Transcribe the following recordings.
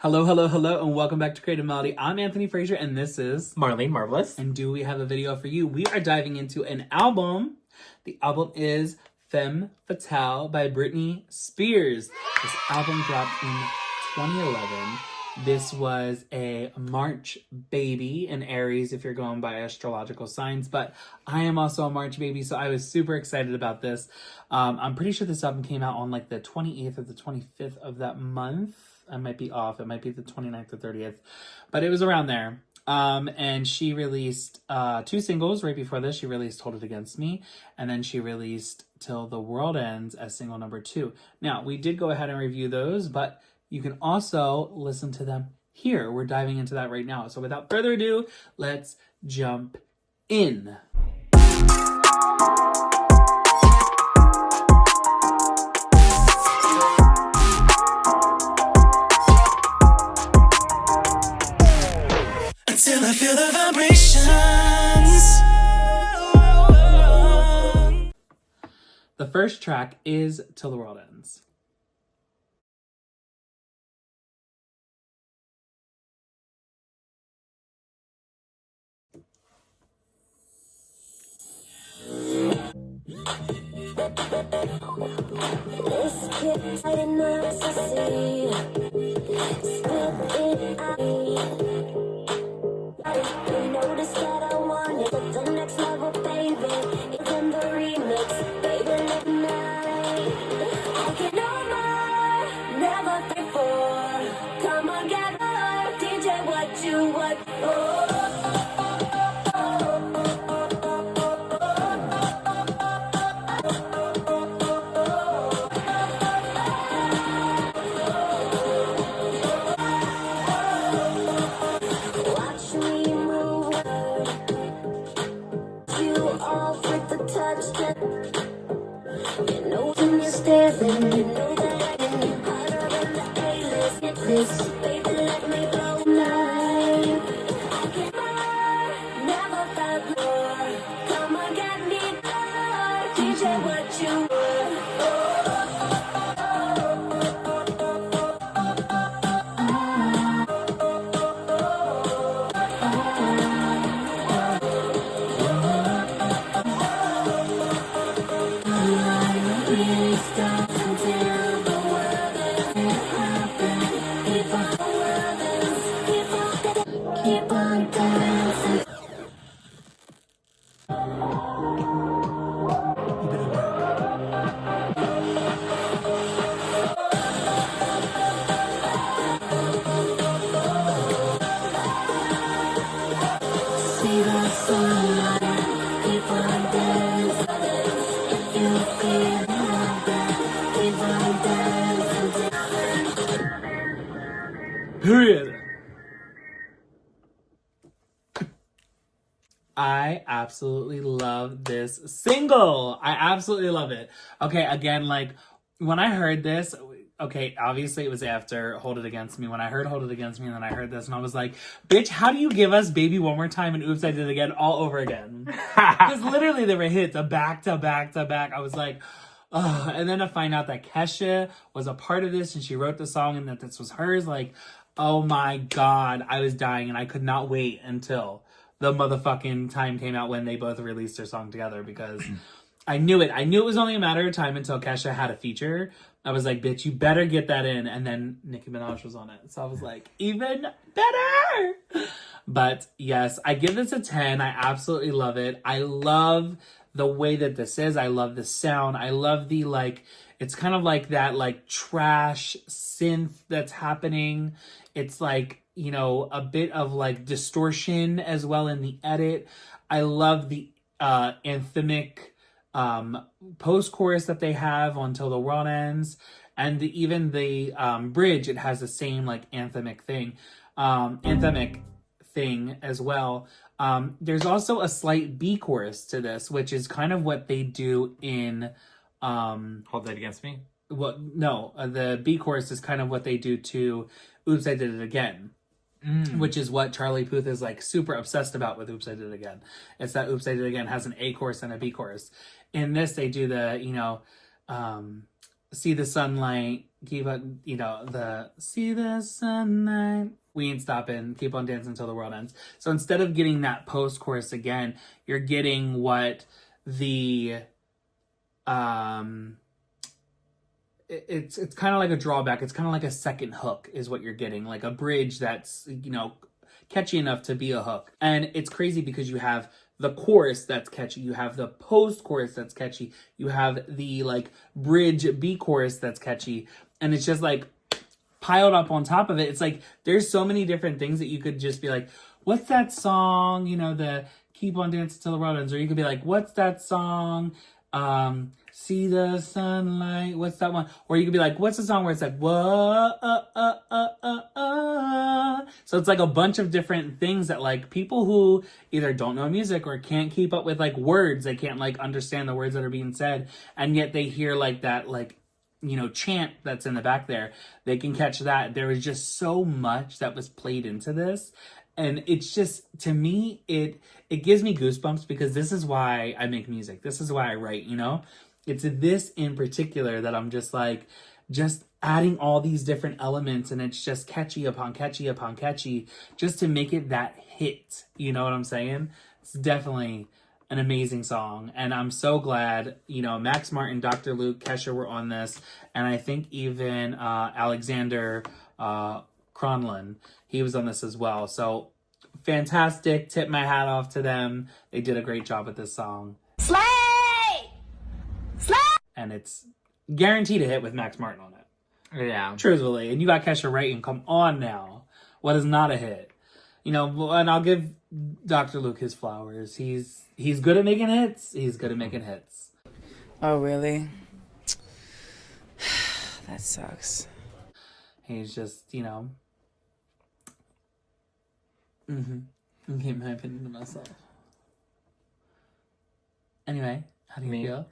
Hello, hello, hello, and welcome back to Creative Melody. I'm Anthony Frazer, and this is Marlene Marvelous. And do we have a video for you? We are diving into an album. The album is Femme Fatale by Britney Spears. This album dropped in 2011. This was a March baby in Aries, if you're going by astrological signs, but I am also a March baby, so I was super excited about this. I'm pretty sure this album came out on like the 28th or the 25th of that month. I might be off. It might be the 29th or 30th, but it was around there. And she released two singles right before this. She released Hold It Against Me, and then she released Till the World Ends as single number 2. Now, we did go ahead and review those, but you can also listen to them here. We're diving into that right now. So without further ado, let's jump in. Until I feel the vibrations. The first track is Till the World Ends. Let's get tight and nervous, I see. Step in, I notice that I want it. But the next level, baby, it's in the remix. Baby, let me night. I can no more, never before. Come on, gather, DJ, what you want. Watch me move. You off with the touch. You know when you're staring, you know that I can harder than the A-list. Get this, baby, let me blow night. I can more, never felt more. Come on, get me more. DJ, what you want? Keep on dancing. See the sunlight. Keep on dancing. If you feel like that, keep on dancing. Period. I absolutely love this single. I absolutely love it. Okay, again, like, when I heard this, okay, obviously it was after Hold It Against Me. When I heard Hold It Against Me, and then I heard this, and I was like, bitch, how do you give us Baby One More Time and Oops, I Did It Again all over again? Because literally they were hits, a back to back to back. I was like, ugh. And then to find out that Kesha was a part of this, and she wrote the song, and that this was hers, like, oh my God, I was dying, and I could not wait until the motherfucking time came out when they both released their song together, because I knew it. I knew it was only a matter of time until Kesha had a feature. I was like, bitch, you better get that in. And then Nicki Minaj was on it. So I was like, even better. But yes, I give this a 10. I absolutely love it. I love the way that this is. I love the sound. I love the, like, it's kind of like that, like, trash synth that's happening. It's like, you know, a bit of like distortion as well in the edit. I love the anthemic post-chorus that they have on Till the World Ends, and even the bridge, it has the same like anthemic thing as well. There's also a slight B chorus to this, which is kind of what they do in Hold That Against Me? well, no, the B chorus is kind of what they do to Oops, I Did It Again. Which is what Charlie Puth is like super obsessed about with Oops, I Did It Again. It's that Oops, I Did It Again has an A chorus and a B chorus. In this, they do the, you know, see the sunlight, keep on, the see the sunlight. We ain't stopping, keep on dancing until the world ends. So instead of getting that post chorus again, you're getting what the it's kind of like a drawback. It's kind of like a second hook is what you're getting, like a bridge that's catchy enough to be a hook. And it's crazy because you have the chorus that's catchy, you have the post chorus that's catchy, you have the like bridge B chorus that's catchy, and it's just like piled up on top of it. It's like there's so many different things that you could just be like, what's that song, the keep on dancing till the world ends, or you could be like, what's that song, see the sunlight, what's that one? Or you could be like, what's the song where it's like, whoa, So it's like a bunch of different things that like people who either don't know music or can't keep up with like words, they can't like understand the words that are being said, and yet they hear like that like chant that's in the back there, they can catch that. There was just so much that was played into this. And it's just, to me, it gives me goosebumps because this is why I make music. This is why I write, It's this in particular that I'm just like, just adding all these different elements, and it's just catchy upon catchy upon catchy just to make it that hit. You know what I'm saying? It's definitely an amazing song. And I'm so glad, Max Martin, Dr. Luke, Kesha were on this. And I think even Alexander Cronlund, he was on this as well. So fantastic. Tip my hat off to them. They did a great job with this song. Slay! Slay! And it's guaranteed a hit with Max Martin on it. Yeah. Truthfully. And you got Kesha writing. Come on now. What is not a hit? And I'll give Dr. Luke his flowers. He's good at making hits. He's good at making hits. Oh, really? That sucks. He's just, I'm giving my opinion to myself. Anyway, how do you feel?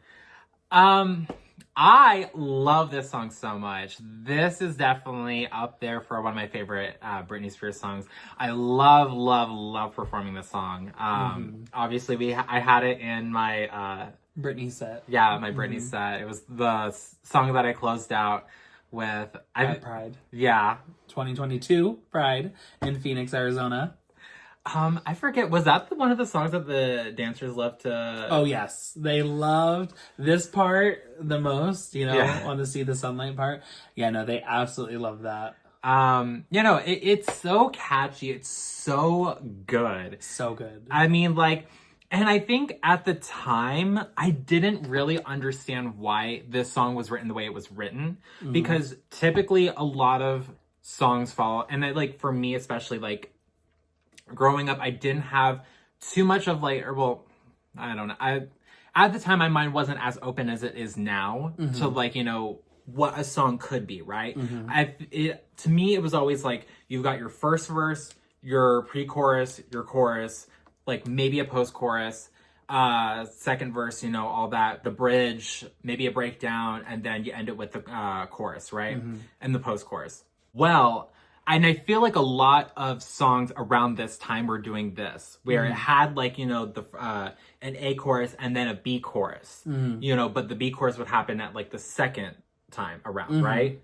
I love this song so much. This is definitely up there for one of my favorite Britney Spears songs. I love, love, love performing this song. Obviously, I had it in my Britney set. Yeah, my Britney set. It was the song that I closed out with. At Pride. Yeah. 2022 Pride in Phoenix, Arizona. I forget, was that one of the songs that the dancers loved to... Oh, yes. They loved this part the most, on the See the Sunlight part. Yeah, no, they absolutely love that. It's so catchy. It's so good. So good. I mean, and I think at the time, I didn't really understand why this song was written the way it was written. Because typically a lot of songs follow, and for me especially, growing up, I didn't have too much of I don't know. At the time, my mind wasn't as open as it is now to what a song could be, right? To me, it was always you've got your first verse, your pre-chorus, your chorus, maybe a post-chorus, second verse, all that, the bridge, maybe a breakdown, and then you end it with the chorus, right? And the post-chorus. Well, and I feel like a lot of songs around this time were doing this, where it had an A chorus and then a B chorus, but the B chorus would happen at the second time around, right?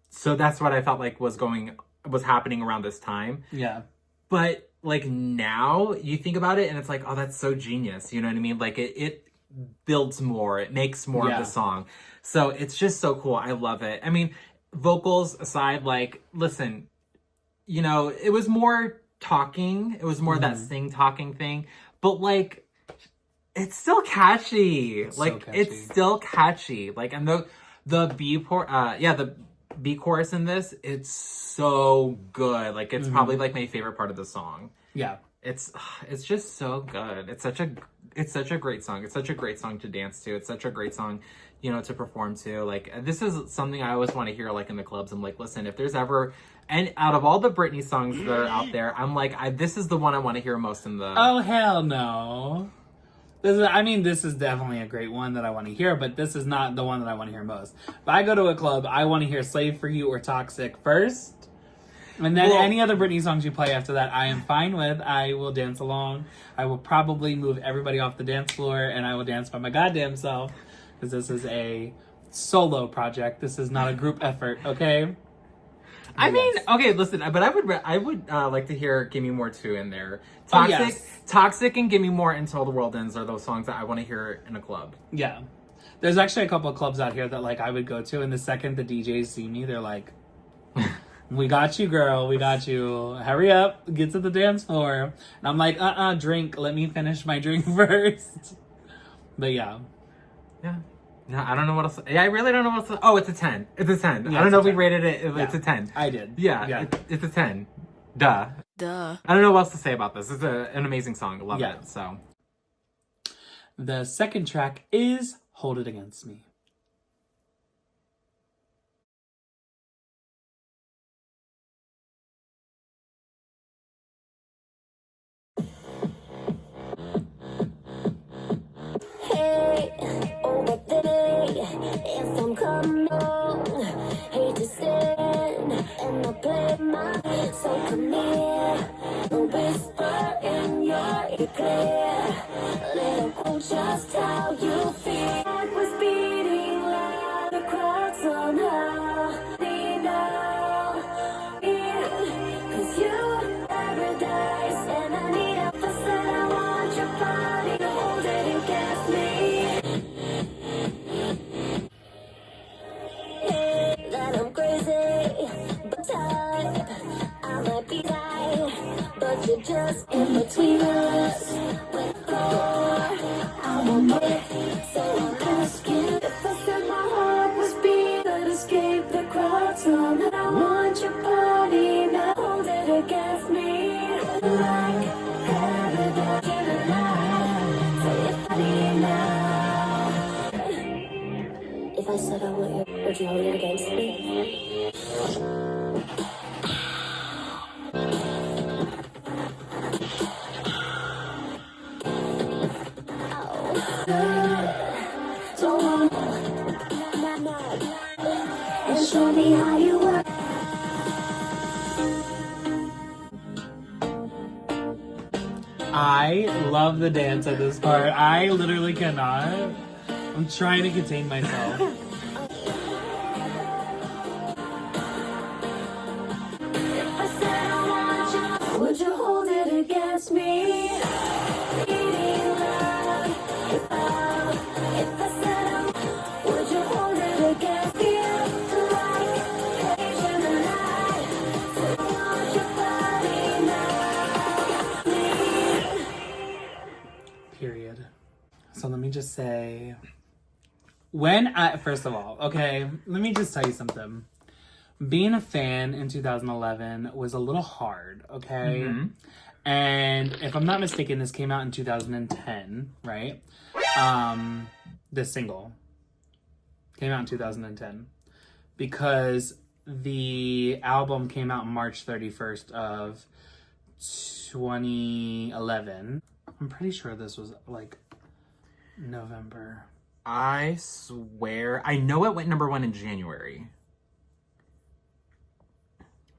So that's what I felt was happening around this time. Yeah. But now you think about it and it's oh, that's so genius. You know what I mean? It builds more, it makes more of the song. So it's just so cool. I love it. I mean, vocals aside, listen, it was more talking. It was more that sing talking thing. But it's still catchy. It's still catchy. And the B chorus in this, it's so good. It's probably my favorite part of the song. Yeah. It's just so good. It's such a great song. It's such a great song to dance to. It's such a great song, to perform to. This is something I always want to hear in the clubs. I'm listen, if there's ever, and out of all the Britney songs that are out there, I'm this is the one I want to hear most in the... Oh, hell no. This is definitely a great one that I want to hear, but this is not the one that I want to hear most. If I go to a club, I want to hear Slave for You or Toxic first. And then any other Britney songs you play after that, I am fine with. I will dance along. I will probably move everybody off the dance floor, and I will dance by my goddamn self, because this is a solo project. This is not a group effort, okay? I mean, yes. okay, listen, but I would like to hear "Give Me More" too in there. Oh, Toxic, yes. Toxic, and "Give Me More" Until the World Ends are those songs that I want to hear in a club. Yeah. There's actually a couple of clubs out here that like I would go to, and the second the DJs see me, they're like, "We got you, girl. We got you. Hurry up, get to the dance floor." And I'm like, drink. Let me finish my drink first." But yeah. Yeah. Yeah, I don't know what else. Yeah, I really don't know what else. Oh, it's a 10. It's a 10. Yeah, I don't it's know a if we 10. rated it. Yeah, It's a 10. I did. Yeah, Yeah. it's a 10. Duh. Duh. I don't know what else to say about this. It's an amazing song. Love Yeah. it. So. The second track is Hold It Against Me. Hey, over there, if I'm coming wrong, hate to stand and I play my so come here, a whisper in your ear clear, let it cool just how you feel. Heart was beating loud, the crowd somehow, they know, cause you paradise, and I need a facet, I want your body to hold it against me. That I'm crazy, but type, I might be tight, but you're just in between us. With the door, I won't wait, so I'm asking if I said my heart was beat, I'd escape the crowd somehow. I want your body now, hold it against me. Like paradise in the night, say if I need now. If I said I want you, would you hold it against me? So, and show me how you work. I love the dance at this part. I literally cannot. I'm trying to contain myself. If I said I want you, would you hold it against me? Beating loud. If I said I want, would you hold it against me? Like page in the night. So I want your body now. Period. So let me just say, first of all, okay, let me just tell you something. Being a fan in 2011 was a little hard, okay? Mm-hmm. And if I'm not mistaken, this came out in 2010, right? This single came out in 2010 because the album came out March 31st of 2011. I'm pretty sure this was like November. I swear. I know it went number 1 in January.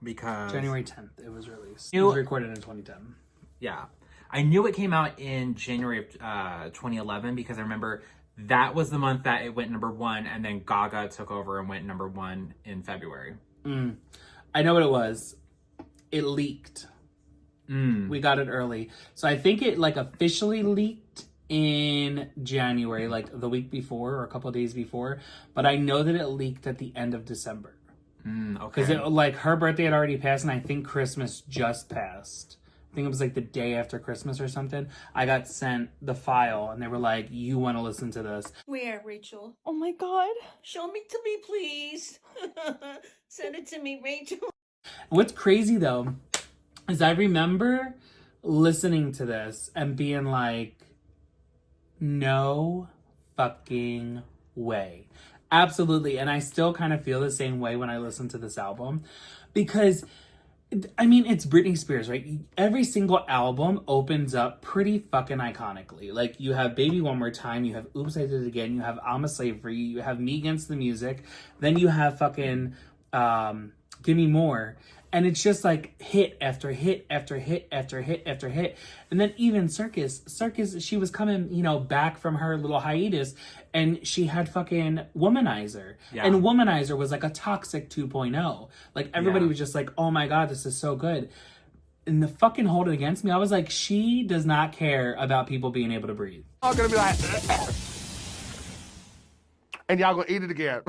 Because January 10th it was released. It You- was recorded in 2010. yeah, I knew it came out in January of 2011 because I remember that was the month that it went number 1, and then Gaga took over and went number 1 in February. I know what it was. It leaked. We got it early. So I think it like officially leaked in January, like the week before or a couple of days before. But I know that it leaked at the end of December. Because Okay. like her birthday had already passed, and I think Christmas just passed. I think it was like the day after Christmas or something. I got sent the file, and they were like, "You want to listen to this?" Where, Rachel? Oh my god. Show me to me, please. Send it to me, Rachel. What's crazy though is I remember listening to this and being like, no fucking way. Absolutely. And I still kind of feel the same way when I listen to this album because I mean, it's Britney Spears, right? Every single album opens up pretty fucking iconically. Like, you have Baby One More Time, you have Oops, I Did It Again, you have I'm a Slave for You, you have Me Against the Music, then you have fucking Give Me More. And it's just like hit after hit after hit after hit after hit. And then even Circus, she was coming, you know, back from her little hiatus, and she had fucking Womanizer. Yeah. And Womanizer was like a toxic 2.0. Like everybody was just like, oh my God, this is so good. And the fucking Hold It Against Me, I was like, she does not care about people being able to breathe. I'm gonna be like, and y'all gonna eat it again.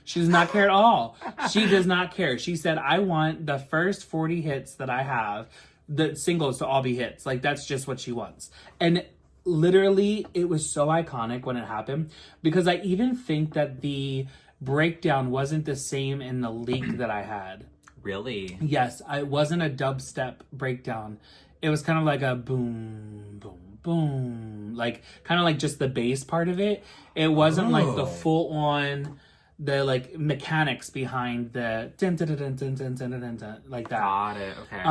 She does not care at all. She does not care. She said, I want the first 40 hits that I have, the singles, to all be hits. Like, that's just what she wants. And literally, it was so iconic when it happened, because I even think that the breakdown wasn't the same in the leak that I had. Really? Yes, it wasn't a dubstep breakdown. It was kind of like a boom, boom, boom. Like, kind of like just the bass part of it. It wasn't like the full on, the like mechanics behind the dun, dun, dun, dun, dun, dun, dun, dun, dun, like that. Got it. Okay.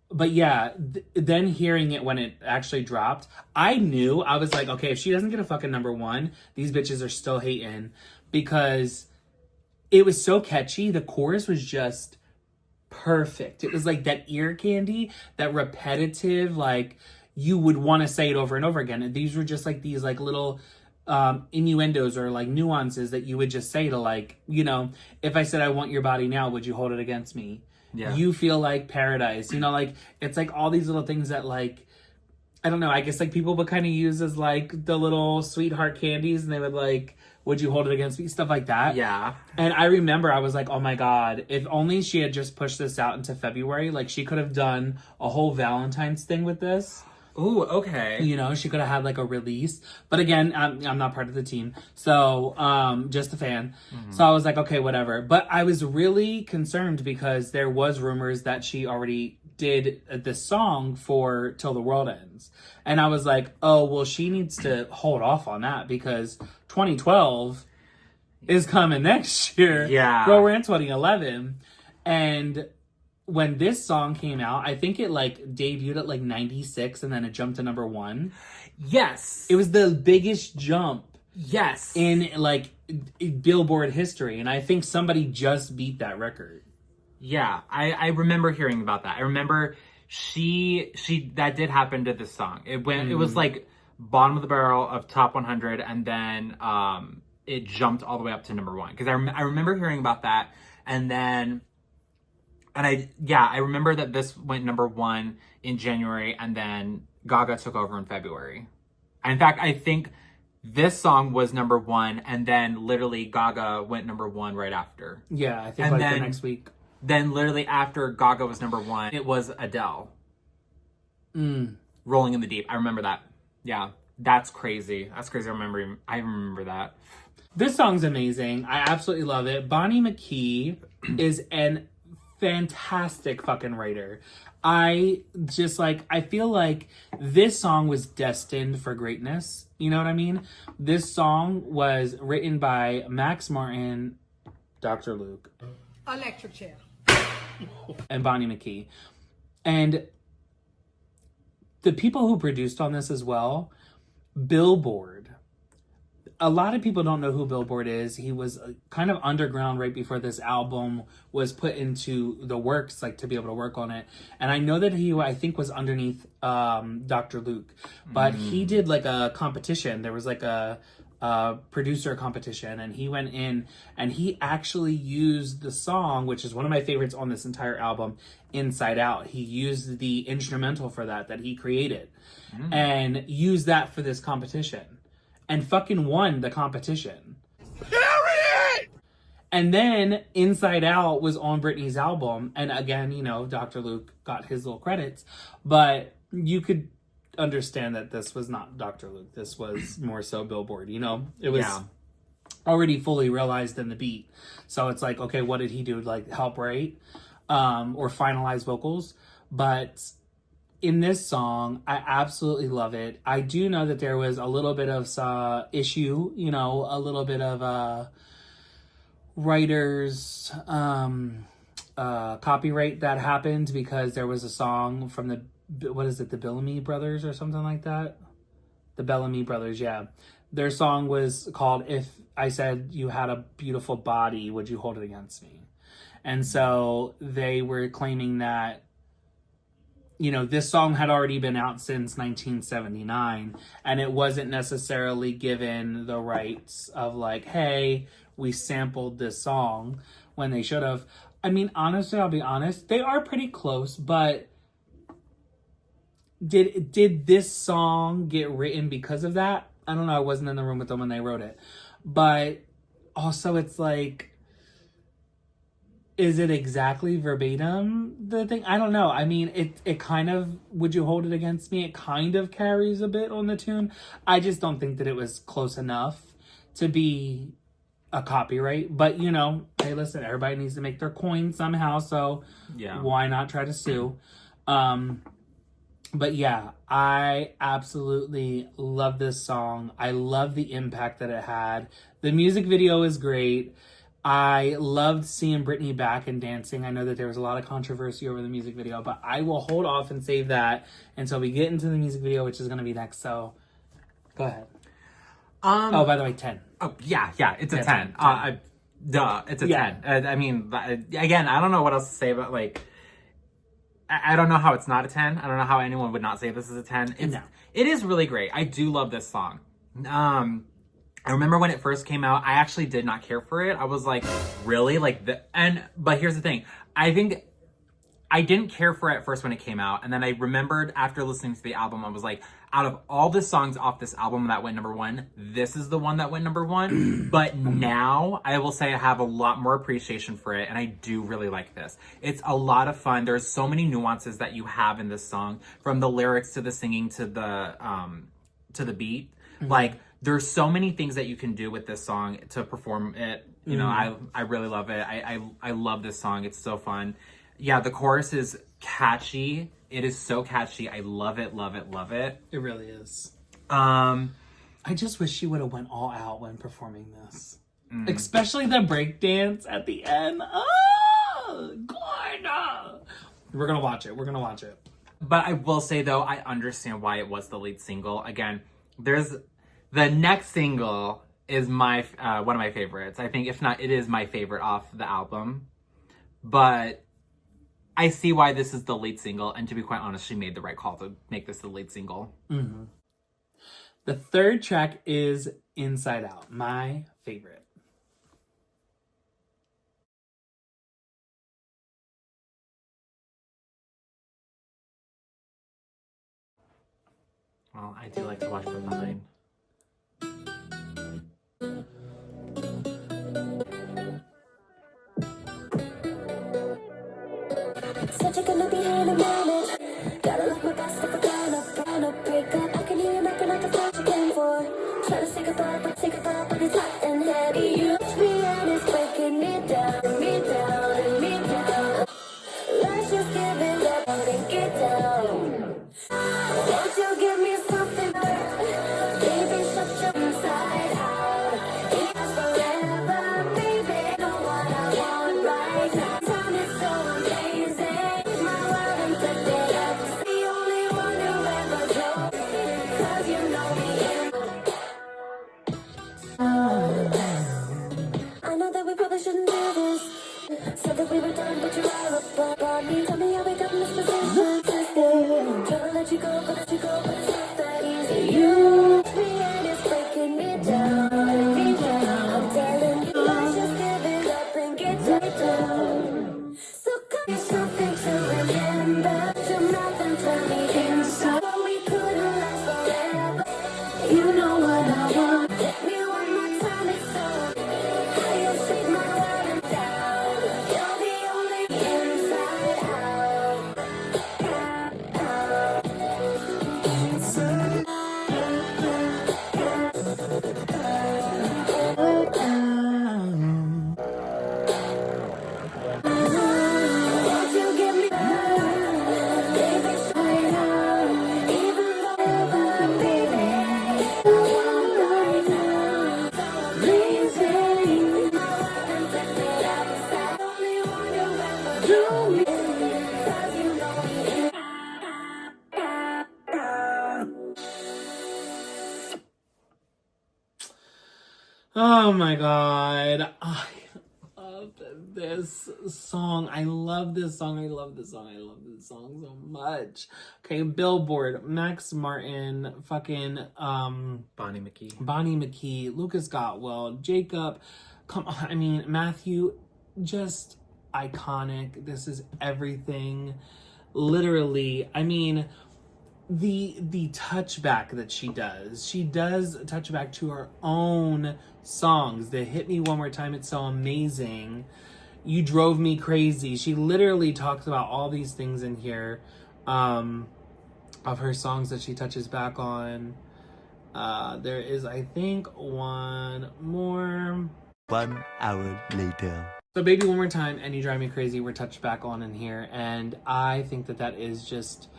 But yeah, then hearing it when it actually dropped, I knew, I was like, okay, if she doesn't get a fucking number one, these bitches are still hating, because it was so catchy. The chorus was just perfect. It was like that ear candy, that repetitive, like you would want to say it over and over again. And these were just like these like little innuendos or like nuances that you would just say to, like, you know, if I said I want your body now, would you hold it against me? Yeah. You feel like paradise, you know, like it's like all these little things that, like, I don't know, I guess like people would kind of use as like the little sweetheart candies, and they would like, would you hold it against me? Stuff like that. Yeah. And I remember I was like, oh my God, if only she had just pushed this out into February, like she could have done a whole Valentine's thing with this. Ooh, okay. You know, she could have had like a release. But again, I'm not part of the team. So, just a fan. Mm-hmm. So I was like, okay, whatever. But I was really concerned because there was rumors that she already did this song for Till the World Ends. And I was like, oh, well, she needs to hold off on that because 2012 is coming next year. Yeah. Girl, we're in 2011. And when this song came out, I think it like debuted at like 96 and then it jumped to number one. Yes. It was the biggest jump. Yes. In like Billboard history. And I think somebody just beat that record. Yeah. I remember hearing about that. I remember she that did happen to this song. It went, it was like bottom of the barrel of top 100 and then it jumped all the way up to number one. Because I remember hearing about that, and then I remember that this went number one in January, and then Gaga took over in February. And in fact, I think this song was number one, and then literally Gaga went number one right after. Yeah, I think and like then, the next week. Then literally after Gaga was number one, it was Adele. Rolling in the Deep. I remember that. Yeah, that's crazy. That's crazy. I remember that. This song's amazing. I absolutely love it. Bonnie McKee is an fantastic fucking writer. I feel like this song was destined for greatness. You know what I mean? This song was written by Max Martin, Dr. Luke, Electric chair. and Bonnie McKee. And the people who produced on this as well, Billboard. A lot of people don't know who Billboard is. He was kind of underground right before this album was put into the works, like to be able to work on it. And I know that he, I think, was underneath Dr. Luke, but he did like a competition. There was like a producer competition, and he went in and he actually used the song, which is one of my favorites on this entire album, Inside Out. He used the instrumental for that he created and used that for this competition. And fucking won the competition. Period! And then Inside Out was on Britney's album. And again, you know, Dr. Luke got his little credits. But you could understand that this was not Dr. Luke. This was more so Billboard, you know? It was already fully realized in the beat. So it's like, okay, what did he do to like help write or finalize vocals? But in this song, I absolutely love it. I do know that there was a little bit of issue, you know, a little bit of writer's copyright that happened because there was a song from the Bellamy Brothers or something like that? The Bellamy Brothers, yeah. Their song was called If I Said You Had a Beautiful Body, Would You Hold It Against Me? And so they were claiming that, you know, this song had already been out since 1979, and it wasn't necessarily given the rights of like, hey, we sampled this song, when they should have. I mean, honestly, I'll be honest, they are pretty close, but did this song get written because of that? I don't know. I wasn't in the room with them when they wrote it. But also it's like, is it exactly verbatim the thing? I don't know. I mean, it kind of, would you hold it against me? It kind of carries a bit on the tune. I just don't think that it was close enough to be a copyright. But, you know, hey, listen, everybody needs to make their coin somehow, so Yeah. why not try to sue? But yeah, I absolutely love this song. I love the impact that it had. The music video is great. I loved seeing Britney back and dancing. I know that there was a lot of controversy over the music video, but I will hold off and save that until we get into the music video, which is going to be next. So, go ahead. Oh, by the way, 10. Oh, yeah, it's a Yeah, 10. 10. Duh, it's a Yeah. 10. I mean, again, I don't know what else to say, but like, I don't know how it's not a 10. I don't know how anyone would not say this is a 10. No. It is really great. I do love this song. I remember when it first came out, I actually did not care for it. I was like, really? But here's the thing. I think I didn't care for it at first when it came out. And then I remembered after listening to the album, I was like, out of all the songs off this album that went number one, this is the one that went number one. But now I will say I have a lot more appreciation for it. And I do really like this. It's a lot of fun. There's so many nuances that you have in this song, from the lyrics to the singing to the beat. Like, there's so many things that you can do with this song to perform it. You know, I really love it. I love this song. It's so fun. Yeah, the chorus is catchy. It is so catchy. I love it, love it, love it. It really is. I just wish she would have went all out when performing this. Especially the breakdance at the end. Oh, God. We're going to watch it. But I will say, though, I understand why it was the lead single. Again, the next single is one of my favorites. I think, if not, it is my favorite off the album. But I see why this is the lead single, and to be quite honest, she made the right call to make this the lead single. Mm-hmm. The third track is Inside Out, my favorite. Well, I do like to watch from behind. Said you're gonna be here in a minute. Gotta look my best if I gonna break up. I can hear you knocking at the door you came for. Try to say goodbye, but it's hot and heavy. You touch me and it's breaking me down, me down, and me down. Let's just give it up and get down. Won't you give me something? Baby, shut your inside out. It lasts forever, baby. Know what I want right now. Time is so amazing. My world and set it up. The only one who ever drove. 'Cause you know me. I know that we probably shouldn't do this. Said that we were done, but you're all up on me. Tell me how we got in this position. Trying to let you go, but it's not that easy. You touch me and it's breaking me down, me down. I'm telling you, let's just give it up and get right down. So give me something to remember. Shut your mouth and tell me inside. Oh, we couldn't last forever. You know what I want. Let me one more time, it's so. How you shake my world and down. You're the only inside out. Won't you give me baby, straight out. Even though baby, I want right now. So amazing. My world and set it outside. Only one who ever do me. 'Cause you know me. Oh my God. I love this song. I love this song. I love this song. I love this song so much. Okay, Billboard, Max Martin, fucking Bonnie McKee. Bonnie McKee, Lucas Gotwell, Jacob. Come on, I mean, Matthew, just iconic. This is everything. Literally, I mean, the touchback that she does touchback to her own songs. The Hit Me One More Time, It's So Amazing, You Drove Me Crazy. She literally talks about all these things in here of her songs that she touches back on. There is, I think, one more. 1 hour later. So Baby One More Time and You Drive Me Crazy were touched back on in here, and I think that is just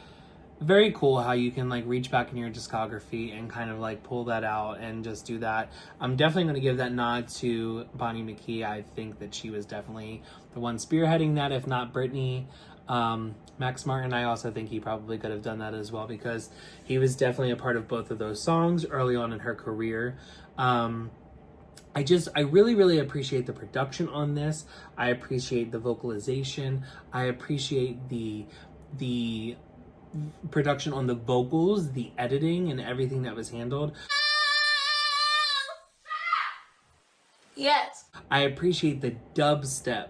very cool how you can like reach back in your discography and kind of like pull that out and just do that. I'm definitely going to give that nod to Bonnie McKee. I think that she was definitely the one spearheading that, if not Britney. Max Martin, I also think he probably could have done that as well, because he was definitely a part of both of those songs early on in her career. I really, really appreciate the production on this. I appreciate the vocalization. I appreciate the production on the vocals, the editing, and everything that was handled. Yes. I appreciate the dubstep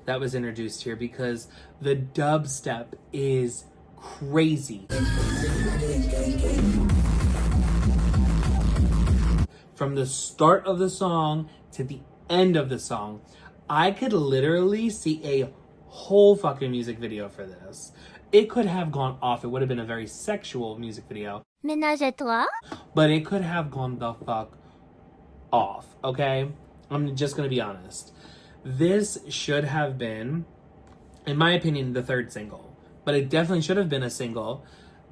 that was introduced here, because the dubstep is crazy. From the start of the song to the end of the song, I could literally see a whole fucking music video for this. It could have gone off. It would have been a very sexual music video. Ménage à toi. But it could have gone the fuck off, okay? I'm just gonna be honest. This should have been, in my opinion, the third single. But it definitely should have been a single,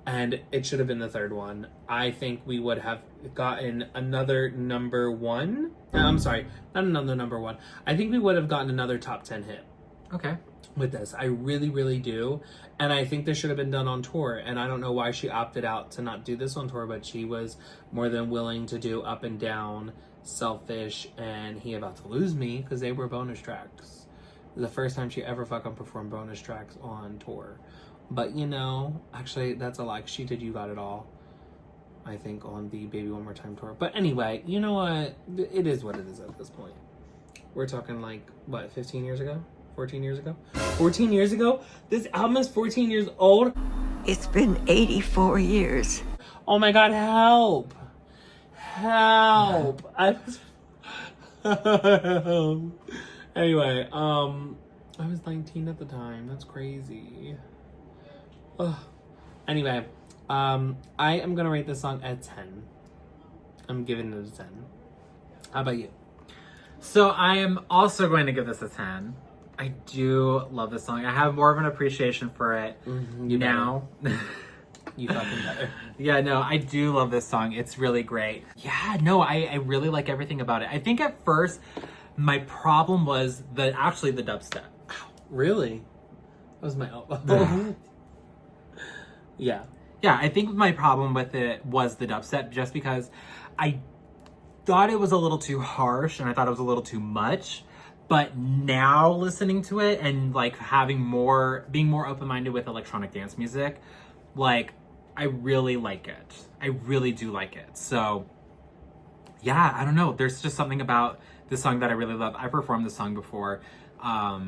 and it should have been the third one. I think we would have gotten another number one. I'm sorry, not another number one. I think we would have gotten another top 10 hit. Okay. With this. I really, really do. And I think this should have been done on tour. And I don't know why she opted out to not do this on tour, but she was more than willing to do Up and Down, Selfish, and He About to Lose Me, because they were bonus tracks. The first time she ever fucking performed bonus tracks on tour. But you know, actually that's a lie. She did You Got It All, I think, on the Baby One More Time tour. But anyway, you know what? It is what it is at this point. We're talking like, what, 15 years ago? 14 years ago? 14 years ago? This album is 14 years old? It's been 84 years. Oh my god, help! Help! I was... Anyway, I was 19 at the time. That's crazy. Ugh. Anyway, I am gonna rate this song at 10. I'm giving it a 10. How about you? So I am also going to give this a 10. I do love this song. I have more of an appreciation for it now. You fucking better. Yeah, no, I do love this song. It's really great. Yeah, no, I really like everything about it. I think at first my problem was the dubstep. Really? That was my elbow. Yeah. Yeah, I think my problem with it was the dubstep, just because I thought it was a little too harsh and I thought it was a little too much. But now listening to it and like being more open-minded with electronic dance music, like I really like it. I really do like it. So yeah, I don't know. There's just something about this song that I really love. I performed this song before. I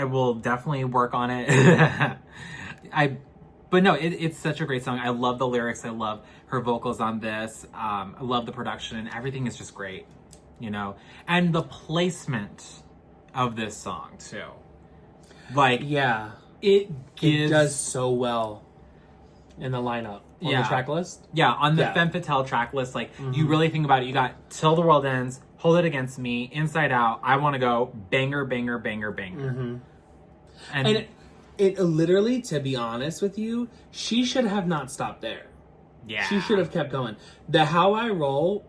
will definitely work on it. But no, it's such a great song. I love the lyrics. I love her vocals on this. I love the production, and everything is just great, you know? And the placement of this song too. Like, yeah, it does so well in the lineup. On the track list? Yeah, on the Femme Fatale track list, like, you really think about it. You got Till the World Ends, Hold It Against Me, Inside Out, I Want to Go, banger, banger, banger, banger. And it literally, to be honest with you, she should have not stopped there. Yeah. She should have kept going. The How I Roll,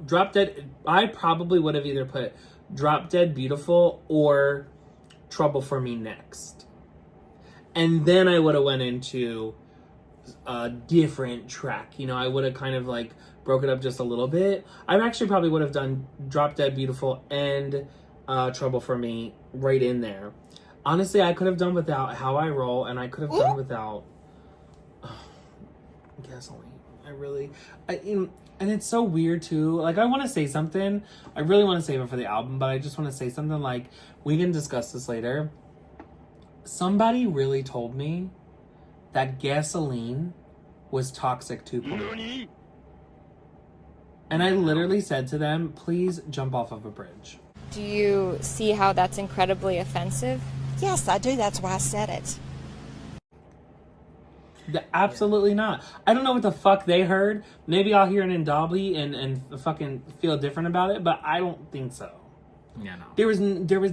Drop Dead, I probably would have either put Drop Dead Beautiful or Trouble for Me next. And then I would have went into a different track. You know, I would have kind of like broke it up just a little bit. I actually probably would have done Drop Dead Beautiful and Trouble for Me right in there. Honestly, I could have done without How I Roll, and I could have done without Gasoline. And it's so weird too. Like, I want to say something. I really want to save it for the album, but I just want to say something. Like, we can discuss this later. Somebody really told me that Gasoline was Toxic 2.0. And I literally said to them, please jump off of a bridge. Do you see how that's incredibly offensive? Yes, I do. That's why I said it. Absolutely not. I don't know what the fuck they heard. Maybe I'll hear it in Dobby and fucking feel different about it, but I don't think so. Yeah, no. There was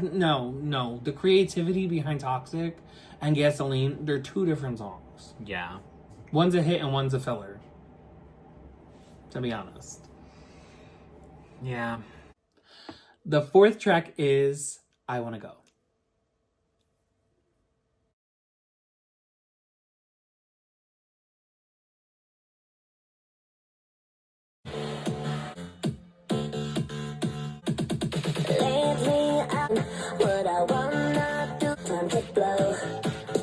no. The creativity behind Toxic and Gasoline, they're two different songs. Yeah. One's a hit and one's a filler. To be honest. Yeah. The fourth track is I Wanna Go. Lately, what I wanna do, time to blow.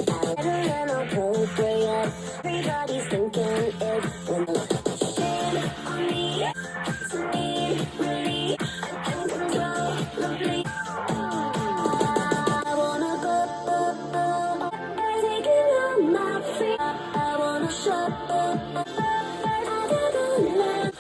I don't know appropriate. Everybody's thinking it's shame on me. To me, really, uncontrollably. I wanna go, taking on my feet. I wanna shut up. I gotta let,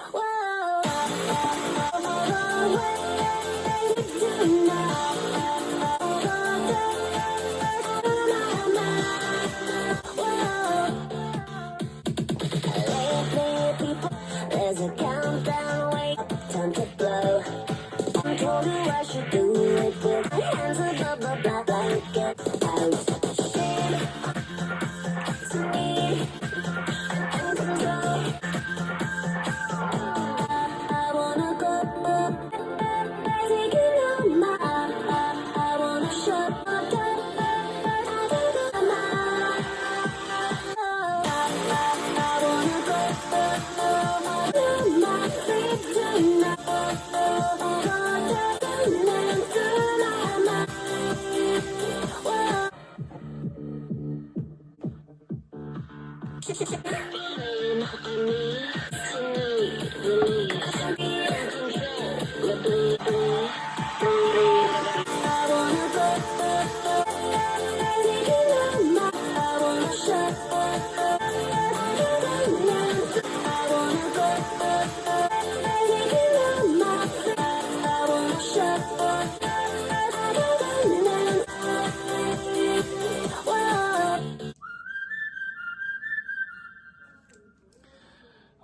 there's a countdown, wait, time to blow. I told you I should do it with my hands above the black blanket. Shame to me, and control. I wanna go, taking on my, I wanna shut up,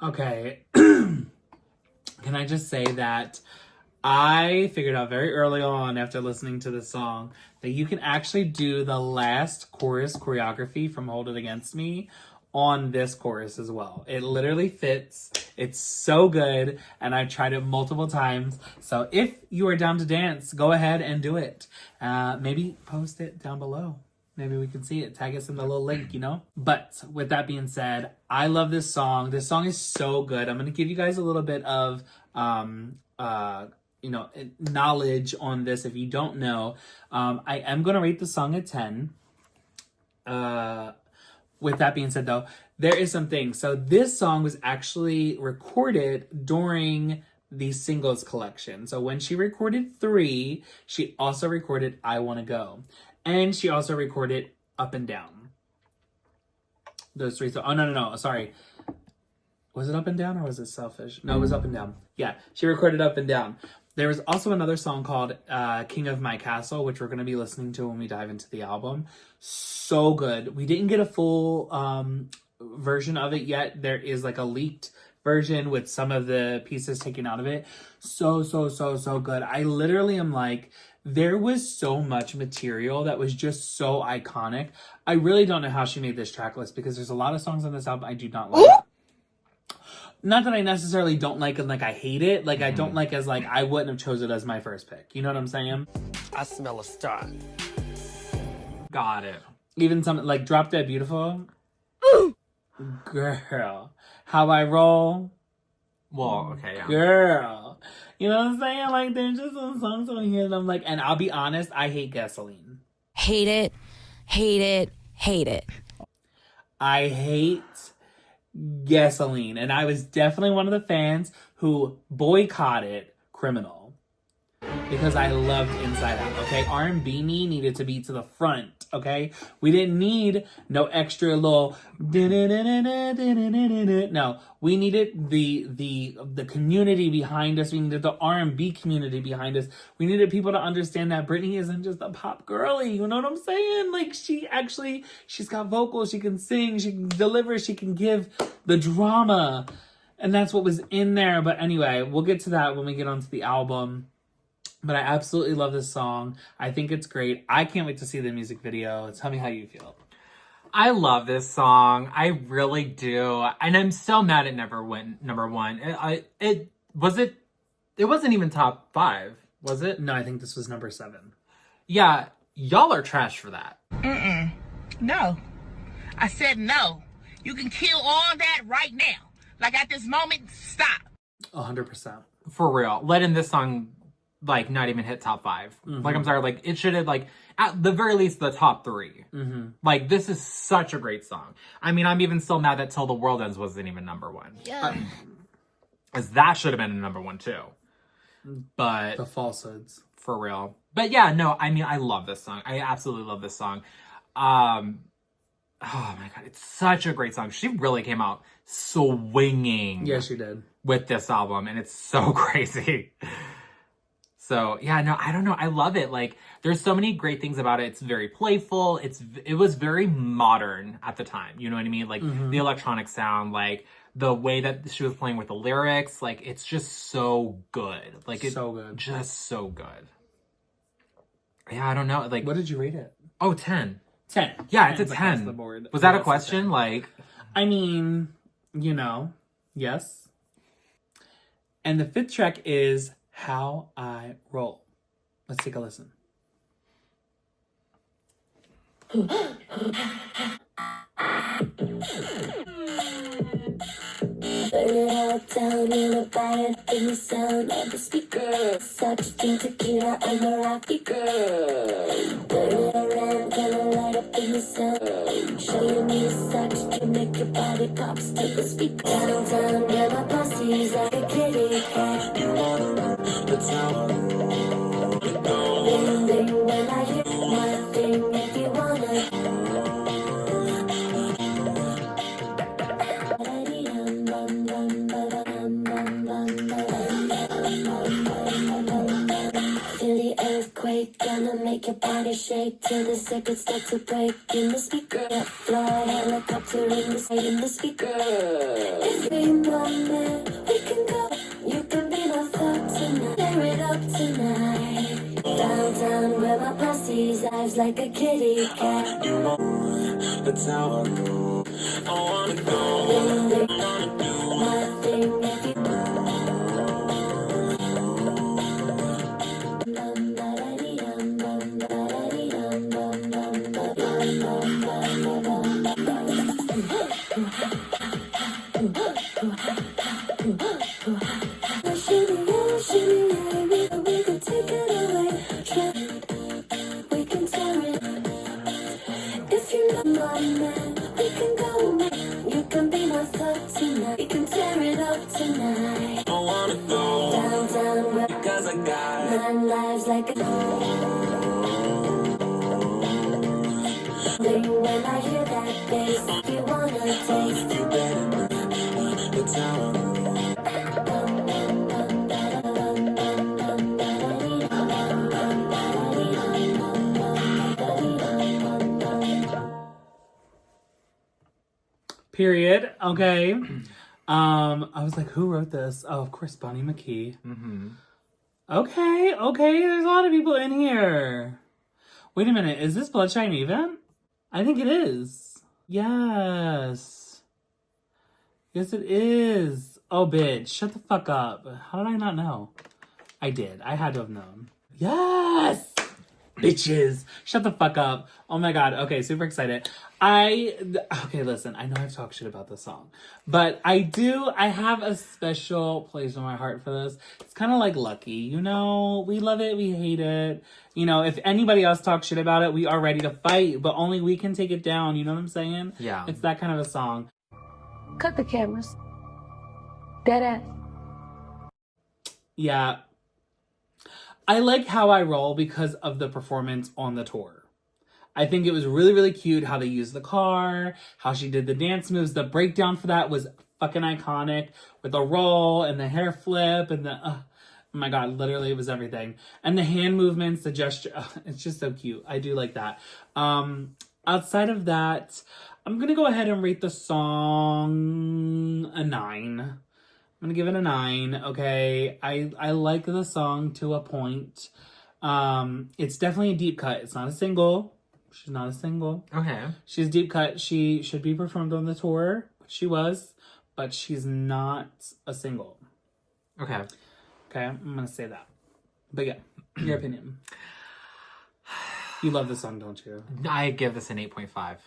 Okay. Can I just say that I figured out very early on after listening to this song that you can actually do the last chorus choreography from Hold It Against Me on this chorus as well. It literally fits. It's so good, and I've tried it multiple times. So if you are down to dance, go ahead and do it. Maybe post it down below. Maybe we can see it. Tag us in the little link, you know? But with that being said, I love this song. This song is so good. I'm going to give you guys a little bit of, knowledge on this if you don't know. I am going to rate the song a 10. With that being said, though, there is something. So this song was actually recorded during the singles collection. So when she recorded 3, she also recorded I Wanna Go. And she also recorded Up and Down. Those 3. So, oh, no. Sorry. Was it Up and Down or was it Selfish? No, it was Up and Down. Yeah, she recorded Up and Down. There was also another song called King of My Castle, which we're going to be listening to when we dive into the album. So good. We didn't get a full version of it yet. There is like a leaked version with some of the pieces taken out of it. So good. I literally am like, there was so much material that was just so iconic. I really don't know how she made this track list because there's a lot of songs on this album I do not like. Not that I necessarily don't like it, like I hate it. Like I don't like as like I wouldn't have chose it as my first pick. You know what I'm saying? I smell a star. Got it. Even something like Drop Dead Beautiful. Girl. How I Roll. Well, okay, yeah. Girl. You know what I'm saying? Like, there's just some songs on here that I'm like, and I'll be honest, I hate Gasoline. Hate it, hate it, hate it. I hate Gasoline. And I was definitely one of the fans who boycotted Criminal. Because I loved Inside Out, okay? R&B needed to be to the front, okay? We didn't need no extra little... No, we needed the community behind us. We needed the R&B community behind us. We needed people to understand that Britney isn't just a pop girly, you know what I'm saying? Like, she's got vocals, she can sing, she can deliver, she can give the drama. And that's what was in there. But anyway, we'll get to that when we get onto the album. But I absolutely love this song. I think it's great. I can't wait to see the music video. Tell me how you feel. I love this song. I really do. And I'm so mad it never went number one. It wasn't even top 5, was it? No, I think this was number 7. Yeah, y'all are trash for that. No. I said no. You can kill all that right now. Like at this moment, stop. 100%. For real. Letting this song like not even hit top 5. Mm-hmm. Like, I'm sorry, like it should have like at the very least the top 3. Mm-hmm. Like, this is such a great song. I mean, I'm even still mad that Till the World Ends wasn't even number 1. Yeah. As that should have been number 1 too. But the falsehoods. For real. But yeah, no, I mean, I love this song. I absolutely love this song. Oh my God, it's such a great song. She really came out swinging. Yeah, she did. With this album, and it's so crazy. So, yeah, no, I don't know. I love it. Like, there's so many great things about it. It's very playful. It was very modern at the time. You know what I mean? Like, the electronic sound, like, the way that she was playing with the lyrics. Like, it's just so good. Like, it's so good. Just so good. Yeah, I don't know. Like, what did you rate it? Oh, 10. 10. Yeah, it's a 10. Was that a question? Like, I mean, you know, yes. And the 5th track is How I Roll. Let's take a listen. Burn it all down in a fire in the sound of the speaker. Sucks to tequila, I'm a rocky girl. Turn it around, gonna light up in the sound. Show me the sucks to make your body pops to the speaker. Downtown, where my posse's like a kitty cat. You wanna know, that's how I roll. Bling, bling, when I hear my thing, if you wanna. Feel the earthquake, gonna make your body shake till the circuits start to break in the speaker. Fly helicopter in the speaker. Every moment we can go, you can be my thought tonight. Tear it up tonight. Downtown where my posse's eyes like a kitty cat. You know, that's how I roll. I wanna go, I wanna do my thing if you like a when I hear that bass, if you wanna taste, you better. It's how Period. Okay. I was like, who wrote this? Oh, of course, Bonnie McKee. Mm-hmm. Okay, there's a lot of people in here. Wait a minute, is this Bloodshine Even? I think it is. Yes. Yes, it is. Oh, bitch, shut the fuck up. How did I not know? I did. I had to have known. Yes! Bitches, shut the fuck up. Oh my god. Okay, super excited. Okay, listen, I know I've talked shit about this song, but I have a special place in my heart for this. It's kind of like Lucky, you know, we love it, we hate it. You know, if anybody else talks shit about it, we are ready to fight, but only we can take it down, you know what I'm saying? Yeah. It's that kind of a song. Cut the cameras. Dead ass. Yeah. I like How I Roll because of the performance on the tour. I think it was really, really cute how they used the car, how she did the dance moves. The breakdown for that was fucking iconic with the roll and the hair flip and oh my god, literally it was everything. And the hand movements, the gesture, it's just so cute. I do like that. Outside of that, I'm gonna go ahead and rate the song a 9. I'm gonna give it a 9, okay? I like the song to a point. It's definitely a deep cut. It's not a single. She's not a single. Okay. She's deep cut. She should be performed on the tour. She was, but she's not a single. Okay. Okay, I'm gonna say that. But yeah, your opinion. You love this song, don't you? I give this an 8.5.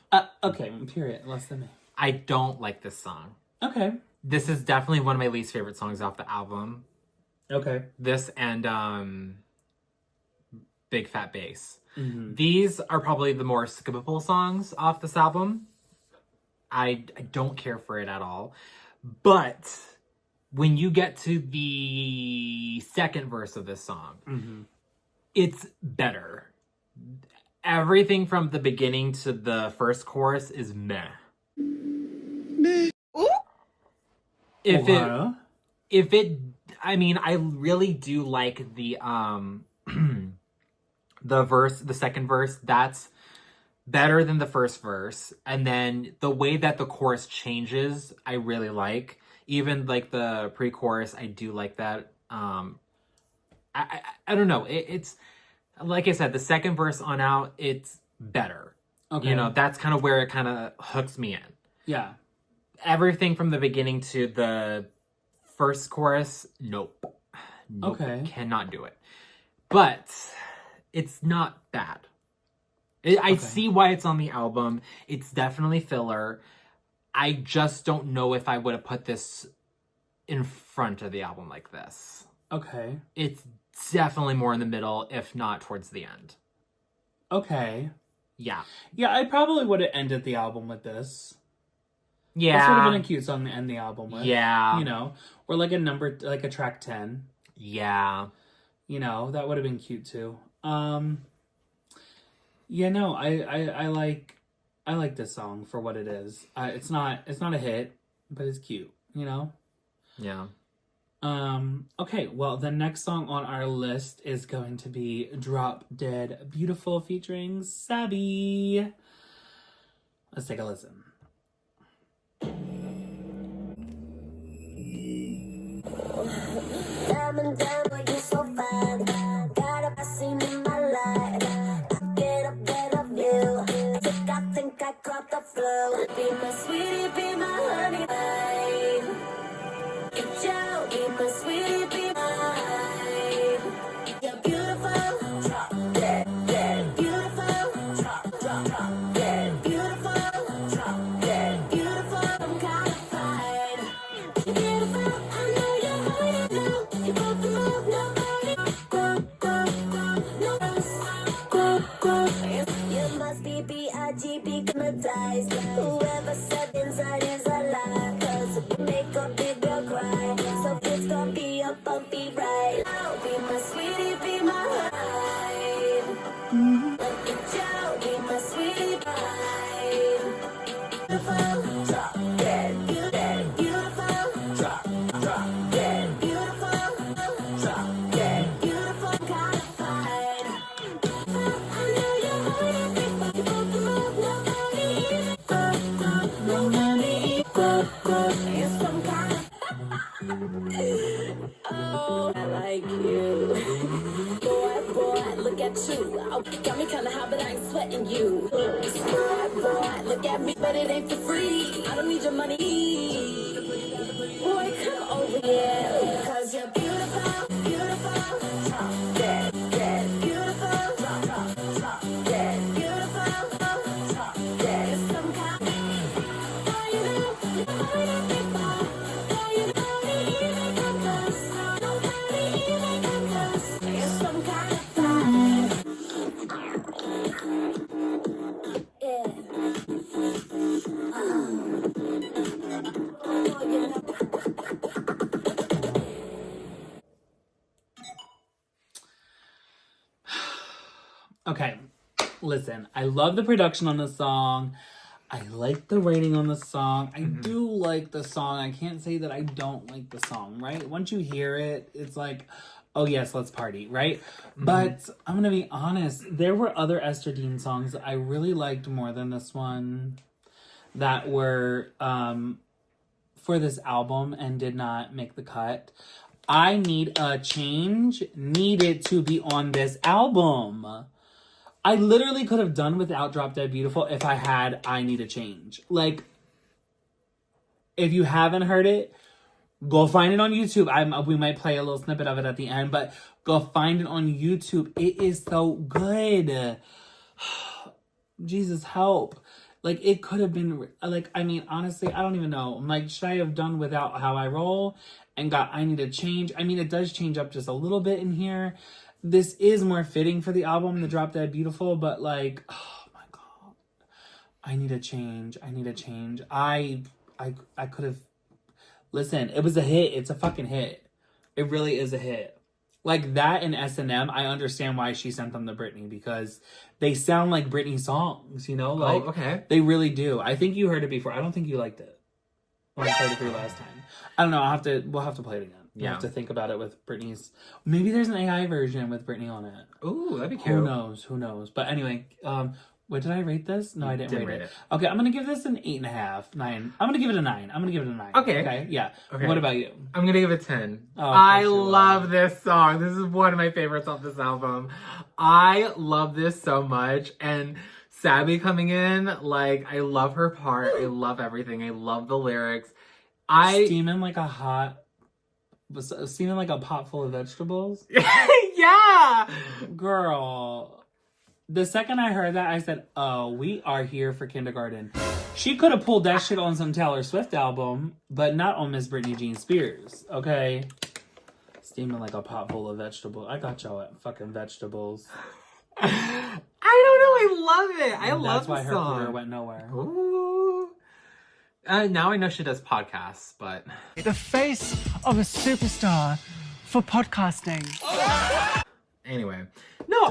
Okay, period. Less than me. I don't like this song. Okay. This is definitely one of my least favorite songs off the album. Okay. This and Big Fat Bass. Mm-hmm. These are probably the more skippable songs off this album. I don't care for it at all. But when you get to the second verse of this song, mm-hmm. it's better. Everything from the beginning to the first chorus is meh. If I mean, I really do like the the second verse. That's better than the first verse. And then the way that the chorus changes, I really like. Even like the pre-chorus, I do like that. I don't know. It's like I said, the second verse on out, it's better. Okay. You know, that's kind of where it kind of hooks me in. Yeah. Everything from the beginning to the first chorus, nope. Okay. Cannot do it. But it's not bad. I see why it's on the album. It's definitely filler. I just don't know if I would have put this in front of the album like this. Okay. It's definitely more in the middle, if not towards the end. Okay. Yeah. Yeah, I probably would have ended the album with this. Yeah. This would have been a cute song to end the album with. Yeah. You know, or like a track 10. Yeah. You know, that would have been cute too. Yeah, no, I like this song for what it is. It's not a hit, but it's cute, you know? Yeah. Okay, well, the next song on our list is going to be Drop Dead Beautiful featuring Sabi. Let's take a listen. Diamond down, but you're so fine. Got a scene in my life. Get a better view. I think I caught the flow. Be my sweetie, be my honey. It's you, be my sweetie, be mine. You're beautiful. Drop dead, dead. Beautiful. Drop dead. Beautiful. Drop dead. Beautiful. I'm kinda fine. Beautiful. I know you're hiding now. You broke the move, nobody. Go. You must be B.I.G.B. hypnotized. Whoever said inside is a lie. 'Cause if you make a big girl cry, so it's gonna be a bumpy ride. Oh, be my sweetie, be my high. Look at you, be my sweetie pie. Beautiful, drop dead, beautiful, drop dead, beautiful, drop dead, beautiful, kinda fine. I know you're hiding, but you broke the move, nobody. Go. You're some kind of oh, I like you. Boy, look at you. Oh, got me kinda hot, but I ain't sweating you. Boy, look at me, but it ain't for free. I don't need your money. Boy, come over here. 'Cause you're beautiful, beautiful. Drop dead, beautiful. Drop Listen, I love the production on the song. I like the writing on the song. I do like the song. I can't say that I don't like the song, right? Once you hear it, it's like, oh yes, let's party, right? But I'm gonna be honest, there were other Esther Dean songs that I really liked more than this one that were for this album and did not make the cut. I Need a Change needed to be on this album. I literally could have done without Drop Dead Beautiful if I had I Need a Change. Like, if you haven't heard it, go find it on YouTube. We might play a little snippet of it at the end, but go find it on YouTube. It is so good. Jesus, help. Like, it could have been, like, I mean, honestly, I don't even know. I'm like, should I have done without How I Roll and got I Need a Change? I mean, it does change up just a little bit in here. This is more fitting for the album, the Drop Dead Beautiful, but like, oh my God. I need a change. I need a change. I could have, listen, it was a hit. It's a fucking hit. It really is a hit. Like that and S&M, I understand why she sent them to Britney, because they sound like Britney songs, you know? Like, okay. They really do. I think you heard it before. I don't think you liked it when I played it for you last time. I don't know. We'll have to play it again. You have to think about it with Britney's. Maybe there's an AI version with Britney on it. Ooh, that'd be cute. Who knows? Who knows? But anyway, what did I rate this? No, I didn't rate it. Okay, I'm gonna give this an 8.5, 9. I'm gonna give it a 9. Okay, yeah. Okay. What about you? I'm gonna give it a 10. Oh, I love this song. This is one of my favorites off this album. I love this so much, and Sabi coming in, like, I love her part. I love everything. I love the lyrics. Steaming like a pot full of vegetables. Yeah, girl. The second I heard that, I said, "Oh, we are here for kindergarten." She could have pulled that shit on some Taylor Swift album, but not on Miss Britney Jean Spears. Okay, steaming like a pot full of vegetables. I got y'all at fucking vegetables. I don't know. I love it. I love the song. That's why her career went nowhere. Ooh. Now I know she does podcasts, but... The face of a superstar for podcasting. Anyway. No,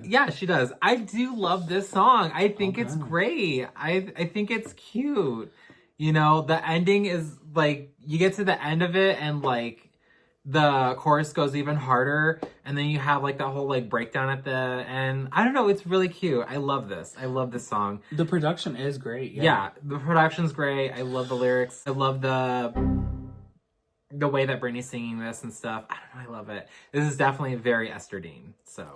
yeah, she does. I do love this song. I think it's great. I think it's cute. You know, the ending is, like, you get to the end of it and, like, the chorus goes even harder, and then you have like that whole like breakdown at the end. I don't know, it's really cute. I love this. I love this song. The production is great. Yeah, the production's great. I love the lyrics. I love the way that Britney's singing this and stuff. I don't know, I love it. This is definitely very Esther Dean. So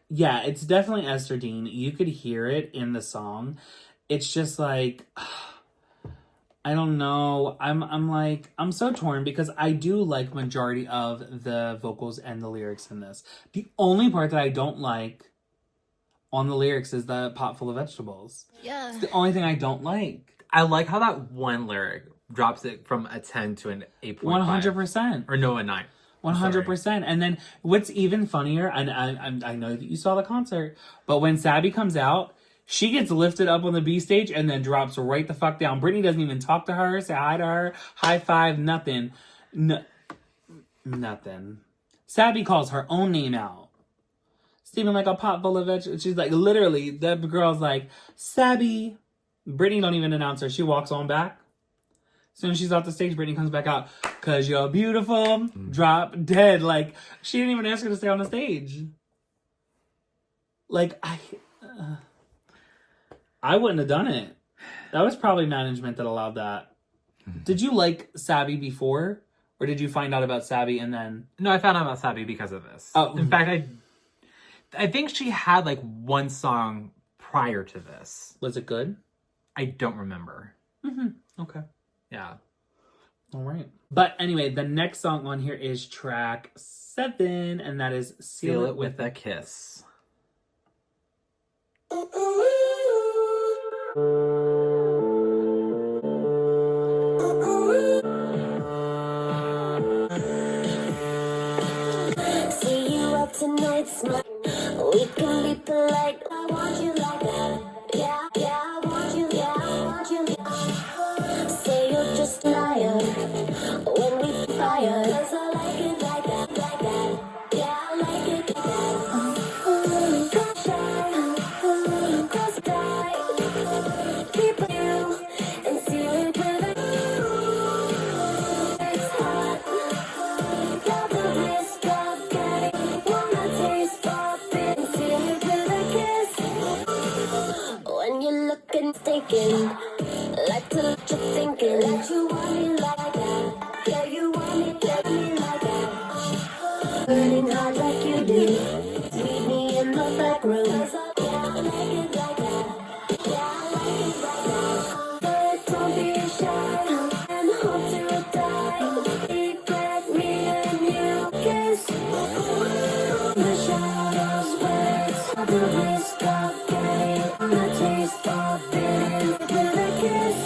yeah, it's definitely Esther Dean. You could hear it in the song. It's just like, I don't know. I'm so torn because I do like majority of the vocals and the lyrics in this. The only part that I don't like on the lyrics is the pot full of vegetables. Yeah. It's the only thing I don't like. I like how that one lyric drops it from a 10 to an 8.5. 100%. Or no, a 9. 100%. And then what's even funnier, and I know that you saw the concert, but when Sabi comes out, she gets lifted up on the B stage and then drops right the fuck down. Britney doesn't even talk to her, say hi to her, high five, nothing. Nothing. Sabi calls her own name out. Steaming like a pot full of vegetables. She's like, literally, the girl's like, Sabi. Britney don't even announce her. She walks on back. As soon as she's off the stage, Britney comes back out. Cause you're beautiful. Drop dead. Like, she didn't even ask her to stay on the stage. Like, I wouldn't have done it. That was probably management that allowed that. Did you like Sabi before? Or did you find out about Sabi and then... No, I found out about Sabi because of this. Oh. In fact, I think she had like one song prior to this. Was it good? I don't remember. Mm-hmm. Okay. Yeah. All right. But anyway, the next song on here is track 7, and that is Seal It With a Kiss. See you out tonight, smile. We can be polite. I want you like that. Yeah, I want you. Yeah, I want you. Say you're just a liar when we fire. 'Cause I like it like that, like that. Yeah, I like it like that. making. Like to what you're thinking. That you want me like that. Yeah, you want me like that. Burning hard like you do. Meet me in the back room. Yeah, I like it like that. Yeah, I like it like that. But don't be shy and hope to die. Secret me and you kiss. The shadows waits at the risk of getting a taste of it with a kiss.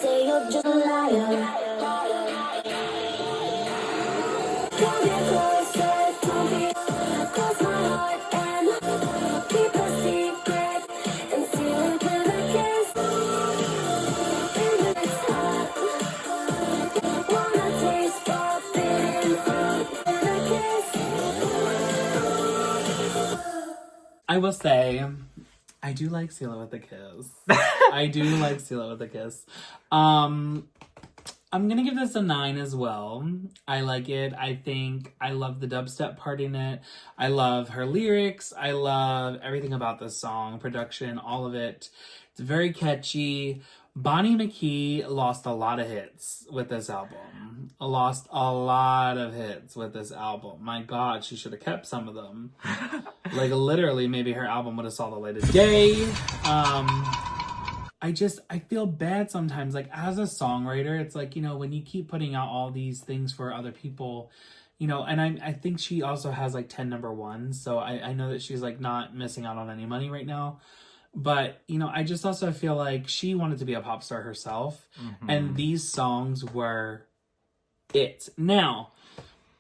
Say you're just a liar. Don't get closer, don't be close my heart and keep a secret and seal it with a kiss. And it's hot. Wanna taste forbidden fruit with a kiss. I will say, I do like Seal It With a Kiss. I do like Seal It With a Kiss. I'm gonna give this a 9 as well. I like it. I think I love the dubstep part in it. I love her lyrics. I love everything about this song, production, all of it. It's very catchy. Bonnie McKee lost a lot of hits with this album. Lost a lot of hits with this album. My God, she should have kept some of them. Like literally, maybe her album would have saw the light of day. I feel bad sometimes, like as a songwriter, it's like, you know, when you keep putting out all these things for other people, you know, and I think she also has like 10 number ones. So I know that she's like not missing out on any money right now. But, you know, I just also feel like she wanted to be a pop star herself. Mm-hmm. And these songs were it. Now,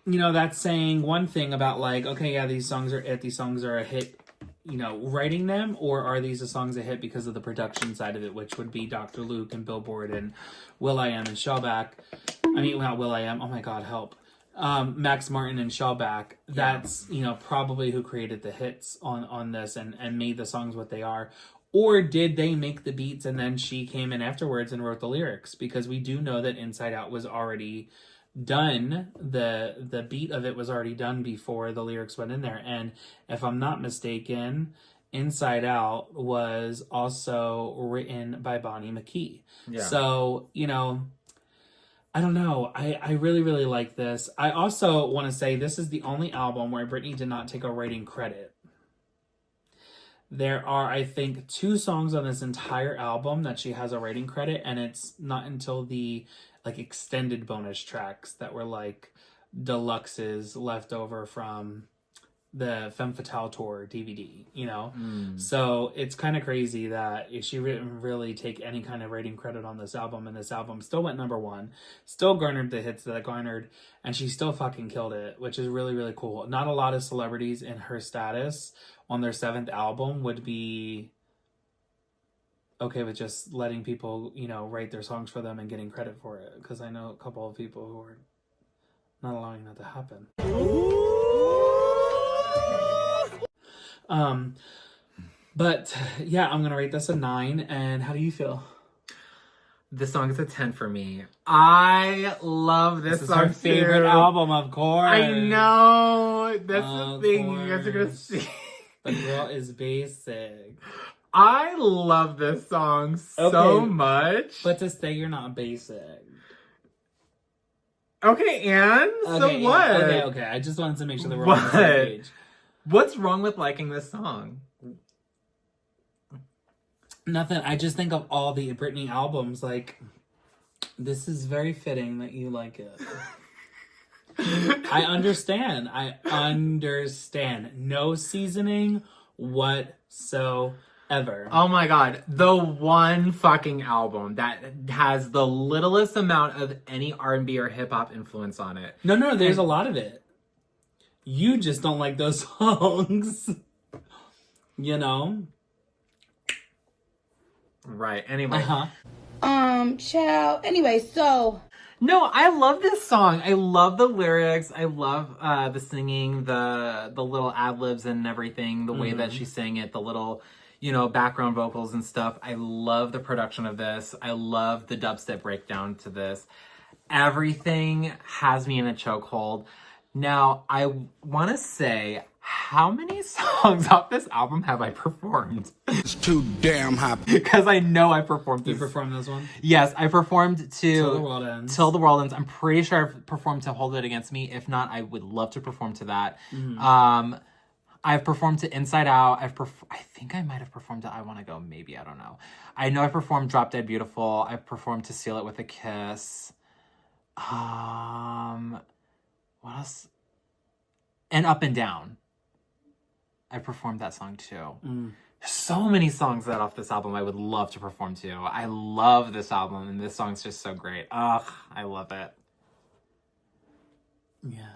you know, that's saying one thing about like, okay, yeah, these songs are it. These songs are a hit, you know, writing them, or are these the songs a hit because of the production side of it, which would be Dr. Luke and Billboard and Will.i.am and Shellback. I mean, not Will.i.am. Oh my God, help. Max Martin and Shellback. That's, you know, probably who created the hits on this and made the songs what they are. Or did they make the beats and then she came in afterwards and wrote the lyrics? Because we do know that Inside Out was already done. The beat of it was already done before the lyrics went in there. And if I'm not mistaken, Inside Out was also written by Bonnie McKee. Yeah. So, you know, I don't know. I really, really like this. I also want to say this is the only album where Britney did not take a writing credit. There are, I think, 2 songs on this entire album that she has a writing credit, and it's not until the like extended bonus tracks that were like deluxes left over from the Femme Fatale tour DVD, you know? So it's kind of crazy that she didn't really take any kind of writing credit on this album, and this album still went number 1, still garnered the hits that it garnered, and she still fucking killed it, which is really, really cool. Not a lot of celebrities in her status on their 7th album would be okay with just letting people, you know, write their songs for them and getting credit for it, because I know a couple of people who are not allowing that to happen. But yeah, I'm gonna rate this a 9. And how do you feel? This song is a 10 for me. I love this song. This is her favorite album, of course. I know. That's the thing you guys are gonna see. The girl is basic. I love this song so much. But to say you're not basic. Okay, and? So what? Okay. I just wanted to make sure that we're on the same page. What's wrong with liking this song? Nothing. I just think of all the Britney albums, like, this is very fitting that you like it. I understand. No seasoning whatsoever. Oh my God. The one fucking album that has the littlest amount of any R&B or hip hop influence on it. No, there's a lot of it. You just don't like those songs. You know? Right. Anyway. Child. Anyway, so. No, I love this song. I love the lyrics. I love the singing, the little ad libs and everything, the way that she sang it, the little, you know, background vocals and stuff. I love the production of this. I love the dubstep breakdown to this. Everything has me in a chokehold. Now, I want to say, how many songs off this album have I performed? It's too damn hot. Because I know I performed this. You performed this one? Yes, I performed to Till the World Ends. Till the World Ends. I'm pretty sure I've performed to Hold It Against Me. If not, I would love to perform to that. I've performed to Inside Out. I think I might have performed to I Want to Go. Maybe, I don't know. I know I performed Drop Dead Beautiful. I've performed to Seal It With a Kiss. What else? And Up and Down. I performed that song too. So many songs that off this album I would love to perform to. I love this album, and this song's just so great. Ugh, I love it. Yeah.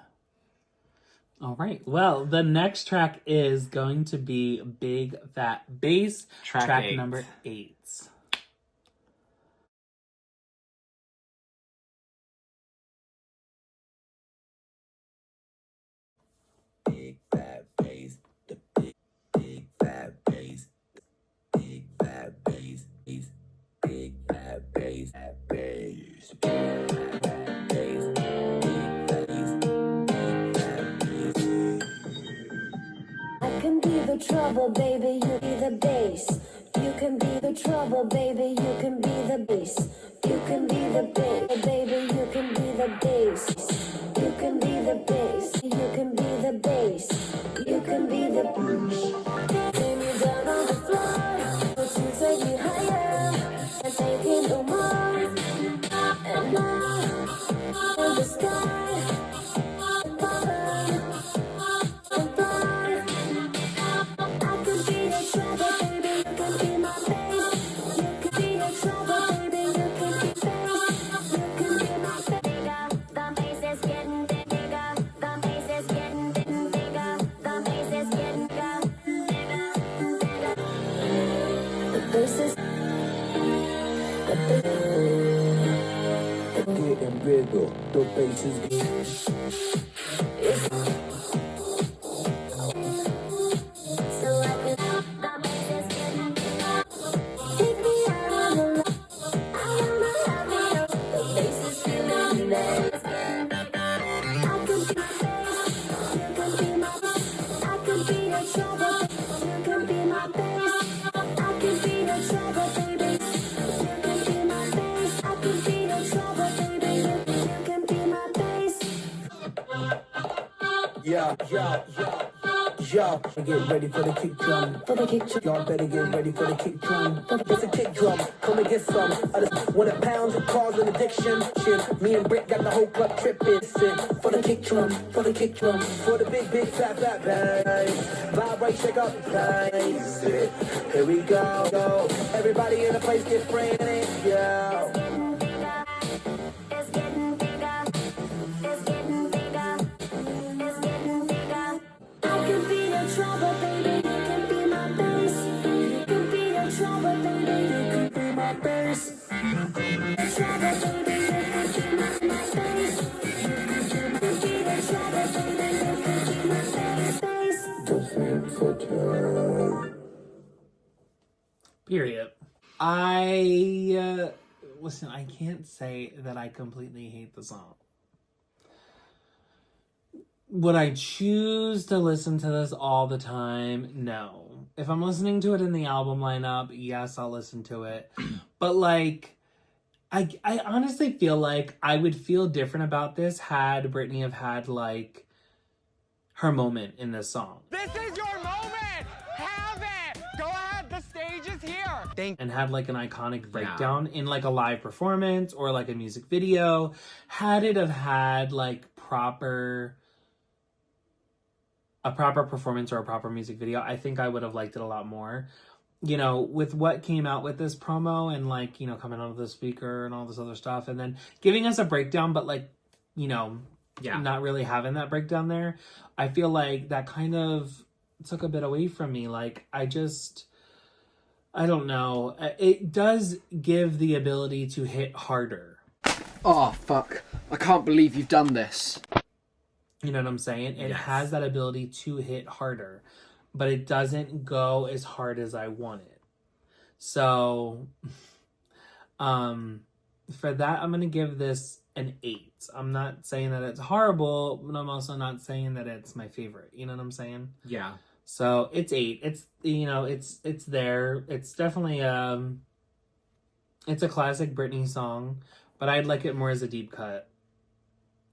All right. Well, the next track is going to be Big Fat Bass, track 8. number 8. Big fat bass, the big fat bass, big fat bass, big fat bass, bass, big fat bass, I can be the trouble, baby, you be the bass. You can be the trouble, baby, you can be the bass. You can be the bass, baby, you can be the bass. You can be the bass, you can be the bass. You can be the bass. Lay me down on the floor, but you take me higher and take it no more. And now, in the sky. getting bigger, the bass is getting. So I can the bass is getting bigger. Take me out of the light. I wanna have it. The bass is feeling nice. I can be my bass. You can be my bass. I can be your trouble. You can be my bass. I can be your trouble, baby. You can be my bass. I can be your trouble, baby. You can be my bass. Yeah. Get ready for the kick drum. Y'all better get ready for the kick drum. It's a kick drum. Come and get some. I just want it pounds and cause an addiction. Shit, me and Britt got the whole club tripping. Sit for the kick drum. For the kick drum. For the big fat bass. Vibrate, shake up the place. Here we go. Everybody in the place get frantic. Yeah. Trouble, baby, you can be my bass. You can be your trouble, baby, you can be my bass. Trouble, baby, you can be my bass. You can be the trouble, baby, you can be my bass. The Femme Fatale. Period. Listen, I can't say that I completely hate the song. Would I choose to listen to this all the time? No. If I'm listening to it in the album lineup, yes, I'll listen to it. But like, I honestly feel like I would feel different about this had Britney have had like her moment in this song. This is your moment! Have it! Go ahead, the stage is here! And had like an iconic breakdown in like a live performance or like a music video. Had it have had like a proper performance or a proper music video, I think I would have liked it a lot more. You know, with what came out with this promo and like, you know, coming out of the speaker and all this other stuff and then giving us a breakdown, but like, you know, not really having that breakdown there. I feel like that kind of took a bit away from me. Like, I don't know. It does give the ability to hit harder. Oh, fuck. I can't believe you've done this. You know what I'm saying? It has that ability to hit harder. but it doesn't go as hard as I want it. So, for that, I'm going to give this an 8. I'm not saying that it's horrible, but I'm also not saying that it's my favorite. You know what I'm saying? Yeah. So it's 8. It's, you know, it's there. It's definitely, it's a classic Britney song, but I'd like it more as a deep cut.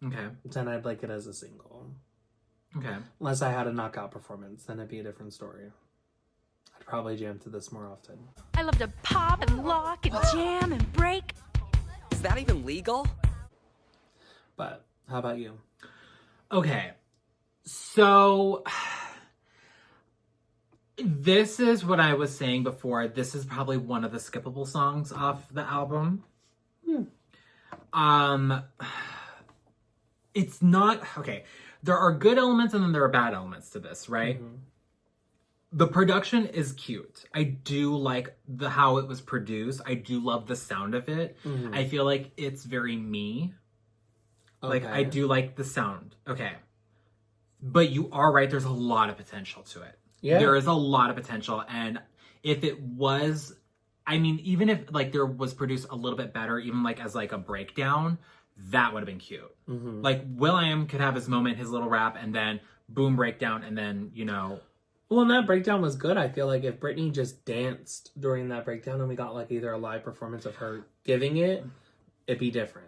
Okay. Than I'd like it as a single. Okay. Unless I had a knockout performance, then it'd be a different story. I'd probably jam to this more often. I love to pop and lock and jam and break. Is that even legal? But how about you? Okay. So this is what I was saying before. This is probably one of the skippable songs off the album. It's not okay. There are good elements and then there are bad elements to this, right? Mm-hmm. The production is cute. I do like how it was produced. I do love the sound of it. Mm-hmm. I feel like it's very me. Okay. Like, I do like the sound. Okay. But you are right. There's a lot of potential to it. Yeah. There is a lot of potential. And if it was, I mean, even if, like, there was produced a little bit better, even, like, as, like, a breakdown, that would have been cute. Mm-hmm. Like, Will.i.am could have his moment, his little rap, and then boom, breakdown, and then, you know. Well, and that breakdown was good. I feel like if Britney just danced during that breakdown and we got, like, either a live performance of her giving it, it'd be different.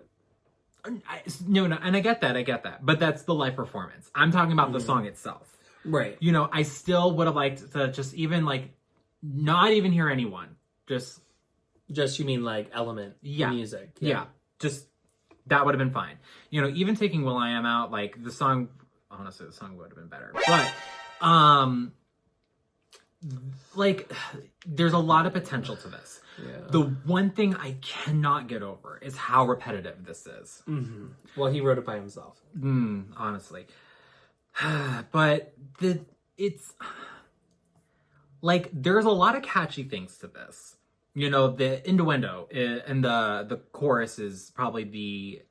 No, and I get that. But that's the live performance. I'm talking about the song itself. Right. You know, I still would have liked to just even, like, not even hear anyone. Just you mean, like, element music. Yeah. Just, that would have been fine. You know, even taking Will.i.am out, like, the song, honestly, the song would have been better. But, like, there's a lot of potential to this. Yeah. The one thing I cannot get over is how repetitive this is. Mm-hmm. Well, he wrote it by himself. Honestly. But it's like, there's a lot of catchy things to this. You know, the innuendo and the chorus is probably the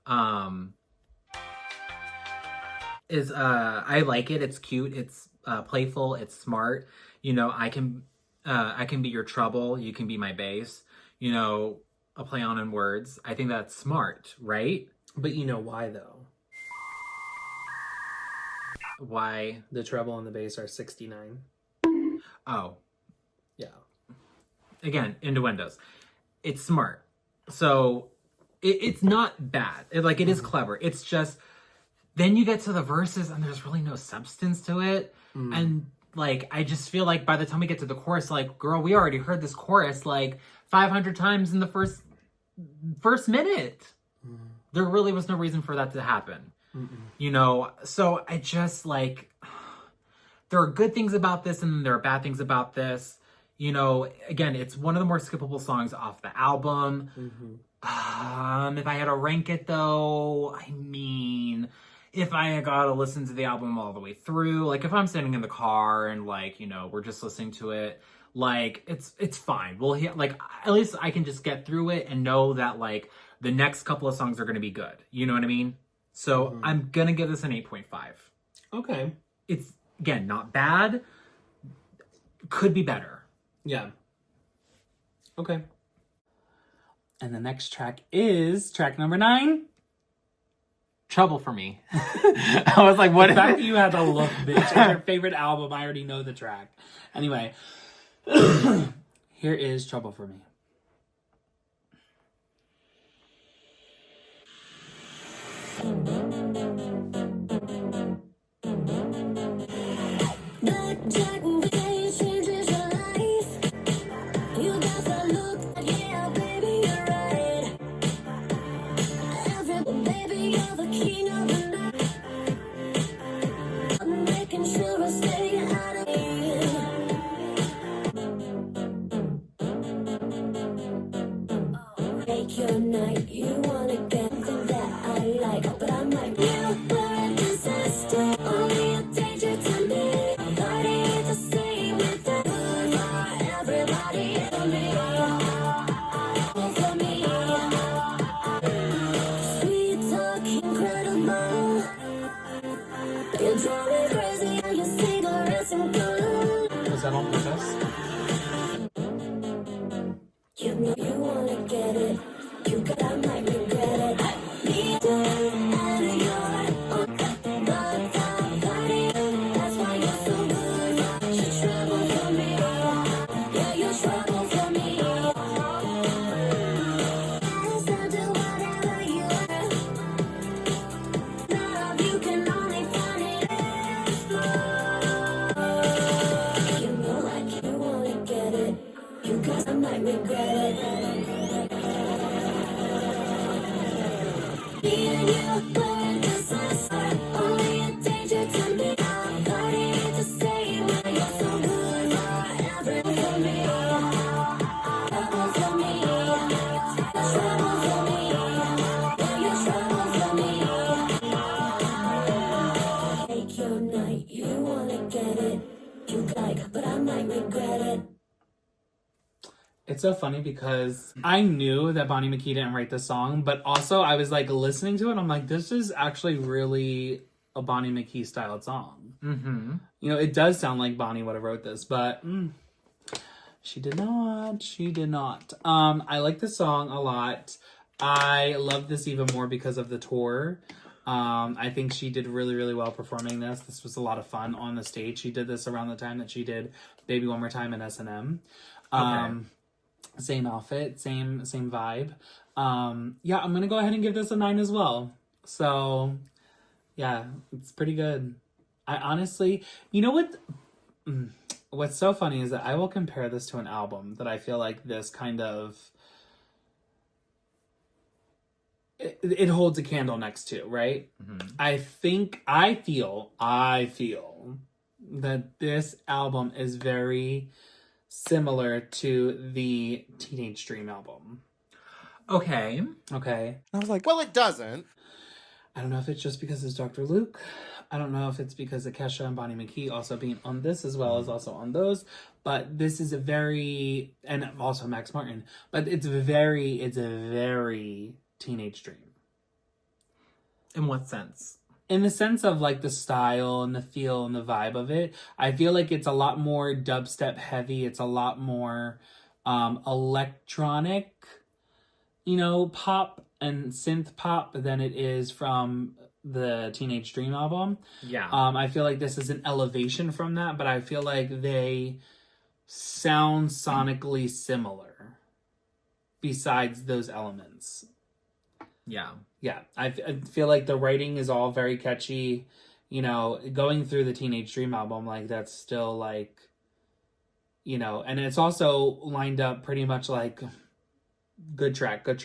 I like it. It's cute. It's playful. It's smart. You know, I can be your trouble. You can be my bass. You know, a play on words. I think that's smart, right? But you know why, though? Why? The treble and the bass are 69. Oh. Yeah. Again, innuendos. It's smart. So, it's not bad. It is clever. It's just, then you get to the verses and there's really no substance to it. And, like, I just feel like by the time we get to the chorus, like, girl, we already heard this chorus, like, 500 times in the first minute. There really was no reason for that to happen. You know? So, I just, like, there are good things about this and there are bad things about this. You know, again, it's one of the more skippable songs off the album. If I had to rank it, though, I mean, if I had got to listen to the album all the way through, like, if I'm sitting in the car and, like, you know, we're just listening to it, like, it's fine. Well, like, at least I can just get through it and know that, like, the next couple of songs are going to be good. You know what I mean? So I'm going to give this an 8.5. Okay. It's, again, not bad. Could be better. Yeah. Okay. And the next track is track number 9. Trouble for Me. I was like, what? The fact that you had to look, bitch. It's your favorite album. I already know the track. Anyway. Here is Trouble for Me. You drive me crazy, and your cigarettes and good. You know you wanna get it. You got, I might regret it. Be done out of your own blood time party. That's why you're so good. You trouble for me. Yeah, you trouble for me. I'll do whatever you want. Love, you can only find it explore. You know like you wanna get it. You got, I might regret it. Me and you were a disaster, only a danger to me. I'm partying to say why you're so good forever for me. Trouble for me, trouble for me. Yeah, you're trouble for me. Take your night, you wanna get it. You like, but I might regret it. It's so funny because I knew that Bonnie McKee didn't write this song, but also I was like listening to it. I'm like, this is actually really a Bonnie McKee styled song. Mm-hmm. You know, it does sound like Bonnie would have wrote this, but she did not. She did not. I like this song a lot. I love this even more because of the tour. I think she did really, really well performing this. This was a lot of fun on the stage. She did this around the time that she did Baby One More Time in S&M. Okay. Same outfit, same vibe. Yeah, I'm gonna go ahead and give this a 9 as well. So, yeah, it's pretty good. I honestly, you know what? What's so funny is that I will compare this to an album that I feel like this kind of it holds a candle next to, right? Mm-hmm. I feel that this album is very similar to the Teenage Dream album. Okay. I was like, well, it doesn't. I don't know if it's just because it's Dr. Luke. I don't know if it's because of Kesha and Bonnie McKee also being on this as well as also on those. But this is a very, and also Max Martin, but it's a very Teenage Dream. In what sense? In the sense of like the style and the feel and the vibe of it, I feel like it's a lot more dubstep heavy. It's a lot more electronic, you know, pop and synth pop than it is from the Teenage Dream album. Yeah. I feel like this is an elevation from that, but I feel like they sound sonically similar besides those elements. Yeah. Yeah, I feel like the writing is all very catchy. You know, going through the Teenage Dream album, like, that's still, like, you know, and it's also lined up pretty much like good track. You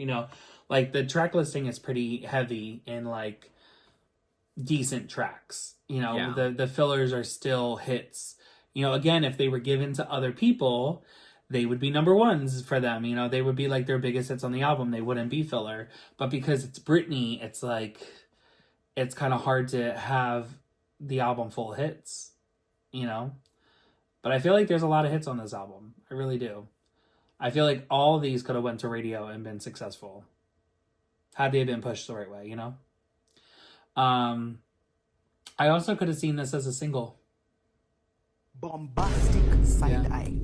know, like, the track listing is pretty heavy in, like, decent tracks. You know, Yeah. the fillers are still hits. You know, again, if they were given to other people, they would be number ones for them. You know, they would be like their biggest hits on the album. They wouldn't be filler. But because it's Britney, it's like, it's kind of hard to have the album full of hits, you know? But I feel like there's a lot of hits on this album. I really do. I feel like all of these could have went to radio and been successful had they been pushed the right way, you know? I also could have seen this as a single. Bombastic side eye.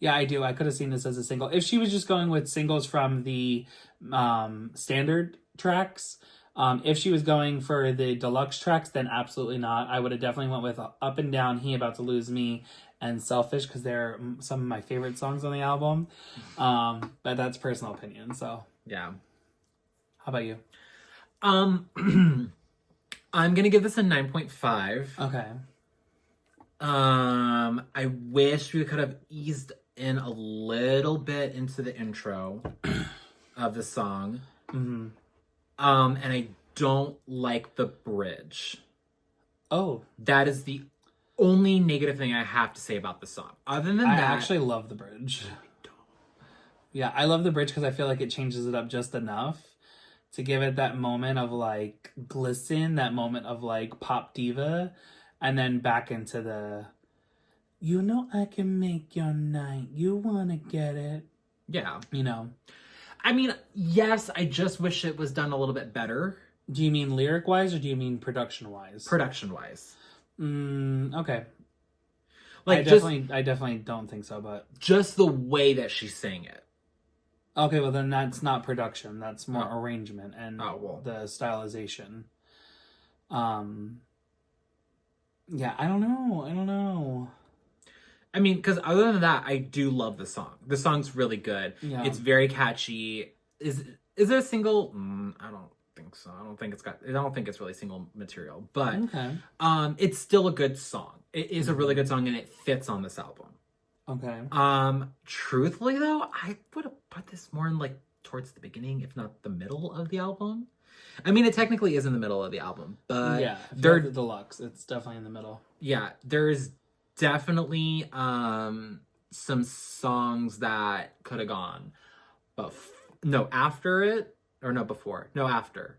Yeah, I do. I could have seen this as a single. If she was just going with singles from the standard tracks, if she was going for the deluxe tracks, then absolutely not. I would have definitely went with Up and Down, He About to Lose Me, and Selfish, because they're some of my favorite songs on the album. But that's personal opinion, so. Yeah. How about you? I'm going to give this a 9.5. Okay. I wish we could have eased in a little bit into the intro of the song. Mm-hmm. And I don't like the bridge. Oh. That is the only negative thing I have to say about the song. Other than that... I actually love the bridge. Yeah, I love the bridge because I feel like it changes it up just enough to give it that moment of, like, glisten, that moment of, like, pop diva, and then back into the, you know I can make your night, you wanna get it. Yeah. You know? I mean, yes, I just wish it was done a little bit better. Do you mean lyric-wise, or do you mean production-wise? Production-wise. Okay. Like, I definitely don't think so, but just the way that she sang it. Okay, well then that's not production. That's more arrangement and the stylization. Yeah, I don't know. I mean, because other than that, I do love the song. The song's really good. Yeah. It's very catchy. Is it a single? I don't think so. I don't think it's really single material. But it's still a good song. It is a really good song, and it fits on this album. Okay. Truthfully though, I would have put this more in like towards the beginning, if not the middle of the album. I mean, it technically is in the middle of the album, but yeah, they're the deluxe. It's definitely in the middle. Yeah, there's definitely some songs that could have gone, but after it or no before, no after.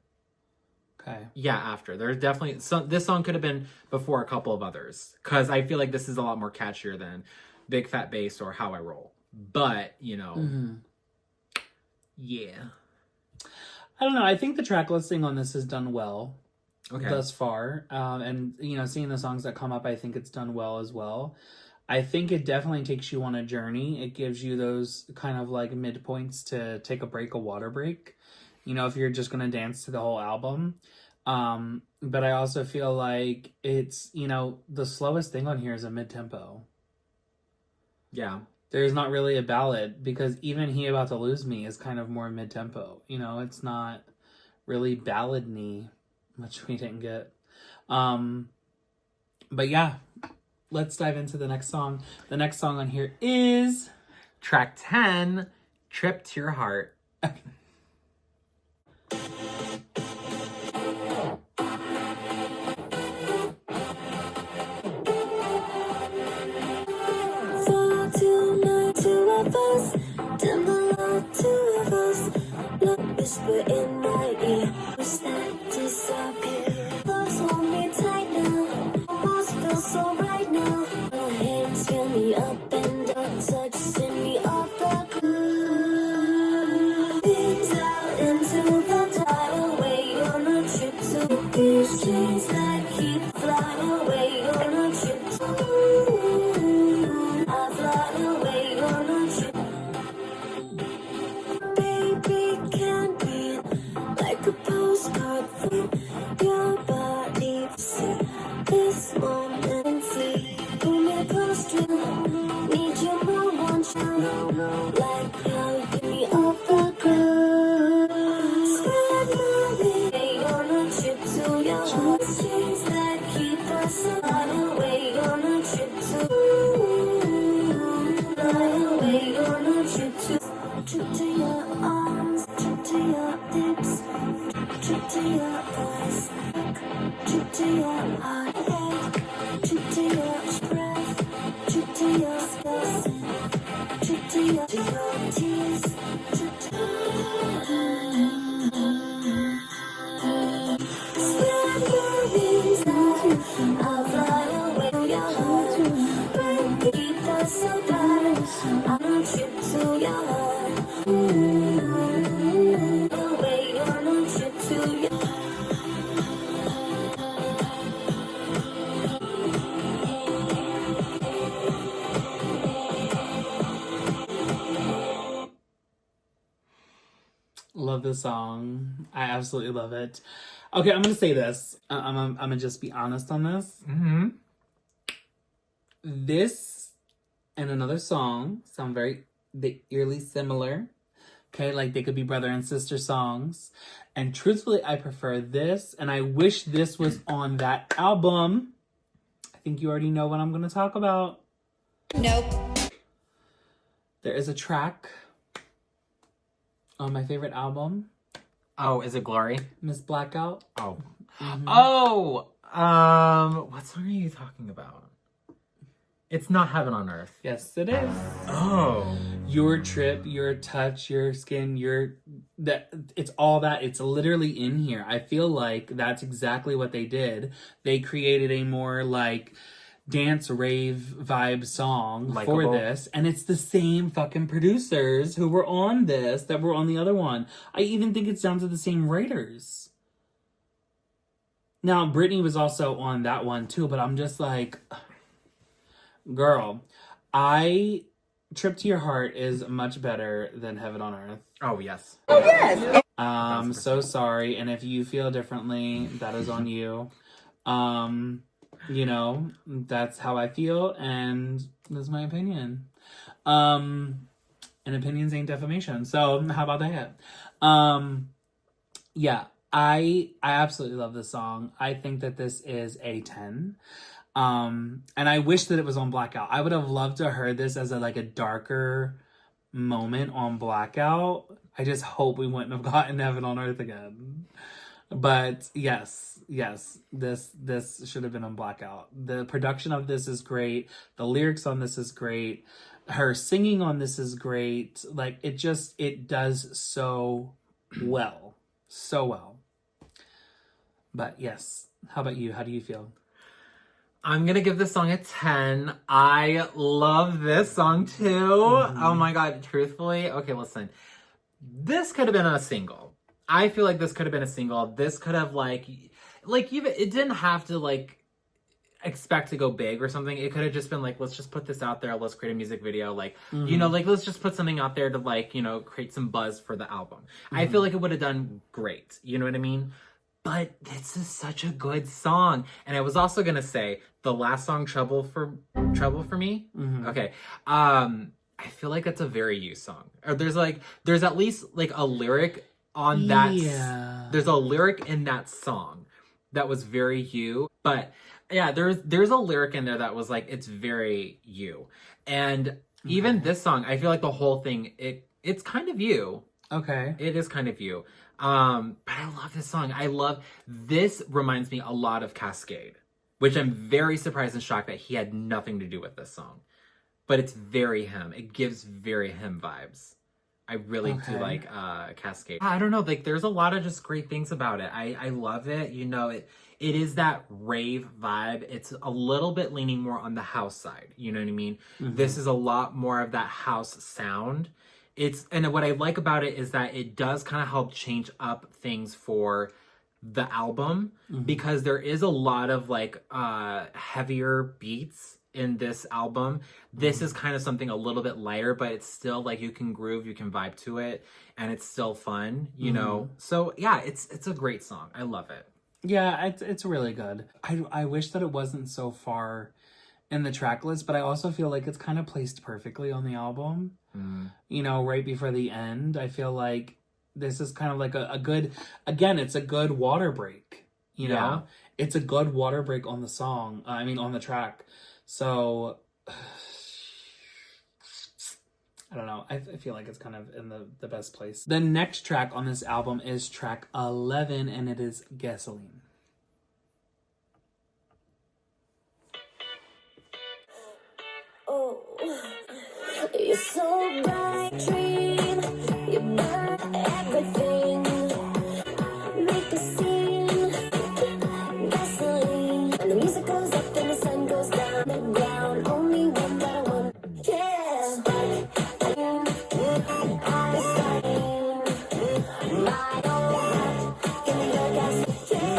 Okay. Yeah, after. There's definitely this song could have been before a couple of others because I feel like this is a lot more catchier than Big Fat Bass or How I Roll. But, you know, yeah. I don't know. I think the track listing on this is done well thus far. And, you know, seeing the songs that come up, I think it's done well as well. I think it definitely takes you on a journey. It gives you those kind of like midpoints to take a break, a water break. You know, if you're just going to dance to the whole album. But I also feel like it's, you know, the slowest thing on here is a mid-tempo. Yeah. There's not really a ballad because even He About to Lose Me is kind of more mid-tempo. You know, it's not really ballad-y, which we didn't get. But yeah, let's dive into the next song. The next song on here is track 10, Trip to Your Heart. Down below, two of us. Love whisper in my ear. Who's that disappear? Love's hold me tight now. Almost feel so right now. My hands fill me up and down. Touch send me off the ground. Things out into the tide away on a trip to these dreams that keep flying away on a trip to. I fly away on a trip. Can be like a postcard from your body. See this moment and see. Pull me close to need you more one shot. Like how you get me off the ground. Spread my way on a trip to your heart. Strings that keep us alive. Away on a trip to fly away on a trip to your arms. To your lips, trip to your voice, trip to your heart, trip to your breath, trip to your scars, trip to your tears, trip to spread your wings out, I'll fly away to your heart, but keep us so bright, on a trip to your heart. Love this song. I absolutely love it. Okay, I'm gonna say this. I'm gonna just be honest on this. Mm-hmm. This and another song sound they eerily similar. Okay, like they could be brother and sister songs. And truthfully, I prefer this, and I wish this was on that album. I think you already know what I'm gonna talk about. Nope. There is a track on my favorite album. Oh, is it Glory? Miss Blackout. Oh. Mm-hmm. Oh! What song are you talking about? It's not Heaven on Earth. Yes, it is. Oh. Your trip, your touch, your skin, it's all that. It's literally in here. I feel like that's exactly what they did. They created a more like dance rave vibe song for this, and it's the same fucking producers who were on this that were on the other one. I even think it's down to the same writers. Now, Britney was also on that one too, but I'm just like, Girl, Trip to Your Heart is much better than Heaven on Earth. Oh, yes. Oh, yes. So sorry. And if you feel differently, that is on you. You know, that's how I feel, and that's my opinion. And opinions ain't defamation. So how about that? Yeah, I absolutely love this song. I think that this is a 10. And I wish that it was on Blackout. I would have loved to heard this as a darker moment on Blackout. I just hope we wouldn't have gotten Heaven on Earth again. But yes, this should have been on Blackout. The production of this is great. The lyrics on this is great. Her singing on this is great. Like, it does so well. So well. But yes, how about you? How do you feel? I'm gonna give this song a 10. I love this song too. Oh my god, truthfully. Okay, listen. This could have been a single. I feel like this could have been a single. This could have even it didn't have to expect to go big or something. It could have just been let's just put this out there. Let's create a music video. Let's just put something out there to create some buzz for the album. I feel like it would have done great. You know what I mean? But this is such a good song. And I was also gonna say the last song, Trouble for Me. Okay. I feel like that's a very you song. Or there's at least a lyric on that. Yeah. There's a lyric in that song that was very you. But yeah, there's a lyric in there that was it's very you. And even this song, I feel like the whole thing, it's kind of you. Okay. It is kind of you. But I love this song. This reminds me a lot of Cascade, which I'm very surprised and shocked that he had nothing to do with this song. But it's very him. It gives very him vibes. I really do like Cascade. I don't know, there's a lot of just great things about it. I love it. It is that rave vibe. It's a little bit leaning more on the house side. You know what I mean? This is a lot more of that house sound. And what I like about it is that it does kind of help change up things for the album, because there is a lot of heavier beats in this album. This is kind of something a little bit lighter, but it's still you can groove, you can vibe to it, and it's still fun, you know? So yeah, it's a great song. I love it. Yeah, it's really good. I wish that it wasn't so far in the track list, but I also feel like it's kind of placed perfectly on the album. Right before the end. I feel like this is kind of a good, again, it's a good water break, you know? It's a good water break on the song. On the track. So, I don't know. I feel like it's kind of in the best place. The next track on this album is track 11, and it is Gasoline. Oh, you're so bright, dream. You burn everything. Make a scene. Gasoline. And the music goes up and the sun goes down. The ground, only one that I want. Yeah. My own heart in the gas. Yeah.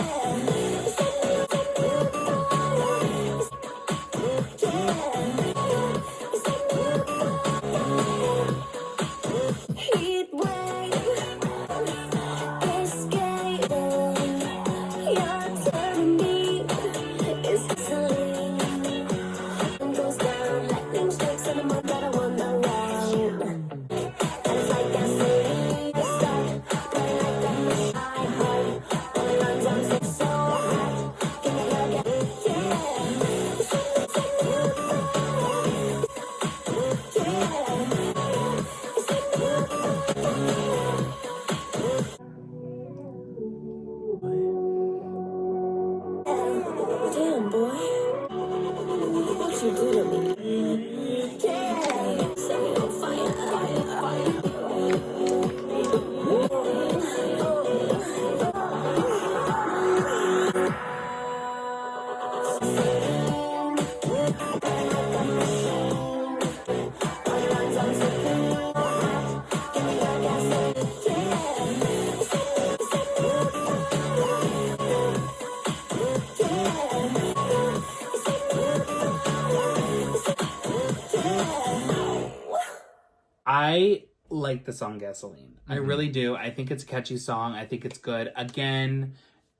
I like the song Gasoline. I really do. I think it's a catchy song. I think it's good. Again,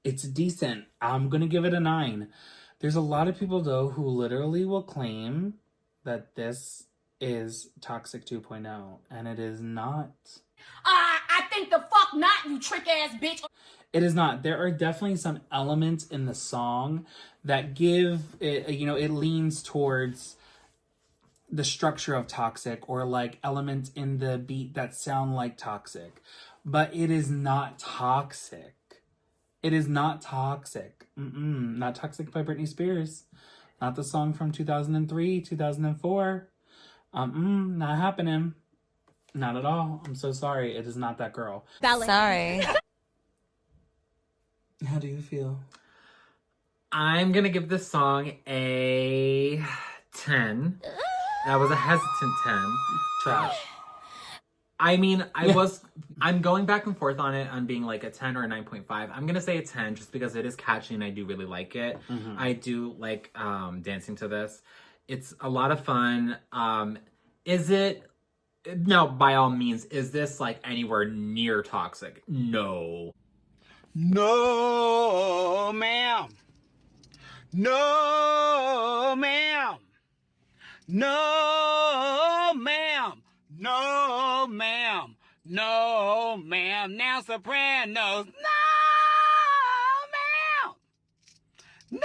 it's decent. I'm going to give it a 9. There's a lot of people, though, who literally will claim that this is Toxic 2.0, and it is not. I think the fuck not, you trick ass bitch. It is not. There are definitely some elements in the song that give it, it leans towards the structure of Toxic, or like elements in the beat that sound like Toxic, but it is not Toxic. It is not Toxic. Not Toxic by Britney Spears. Not the song from 2003, 2004. Not happening. Not at all. I'm so sorry. It is not that girl. Sorry. How do you feel? I'm gonna give this song a 10. That was a hesitant 10. Trash. I mean, I'm going back and forth on it on being like a 10 or a 9.5. I'm gonna say a 10 just because it is catchy and I do really like it. I do like dancing to this. It's a lot of fun. Is it? No, by all means, is this like anywhere near Toxic? No. No, ma'am. No, ma'am. No, ma'am. No, ma'am. No, ma'am. Now Sopranos. No, ma'am. No,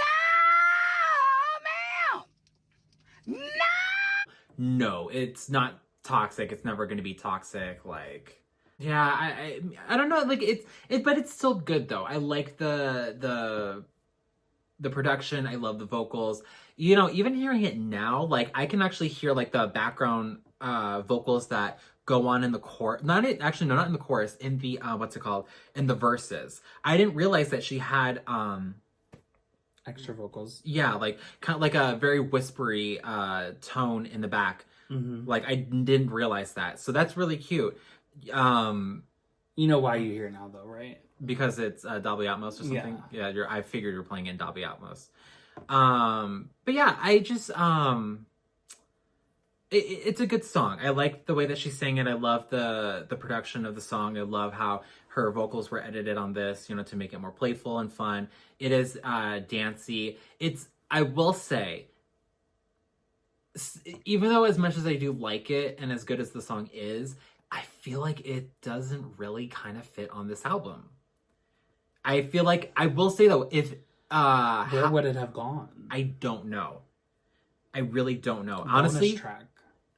ma'am. No, it's not Toxic. It's never going to be Toxic. Like, yeah, I don't know. Like but it's still good though. I like the production. I love the vocals. You know, even hearing it now, like I can actually hear like the background vocals that go on in the chorus. Not in the chorus. In the what's it called? In the verses. I didn't realize that she had extra vocals. Yeah, like kind of like a very whispery tone in the back. Like I didn't realize that, so that's really cute. You know why you're here now, though, right? Because it's Dolby Atmos or something. Yeah, I figured you're playing in Dolby Atmos. But yeah, I just it's a good song. I like the way that she sang it. I love the production of the song. I love how her vocals were edited on this, to make it more playful and fun. It is dancey. I will say, even though as much as I do like it and as good as the song is, I feel like it doesn't really kind of fit on this album. I feel like, I will say though, if where would it have gone? I don't know. I really don't know. Bonus Honestly, track.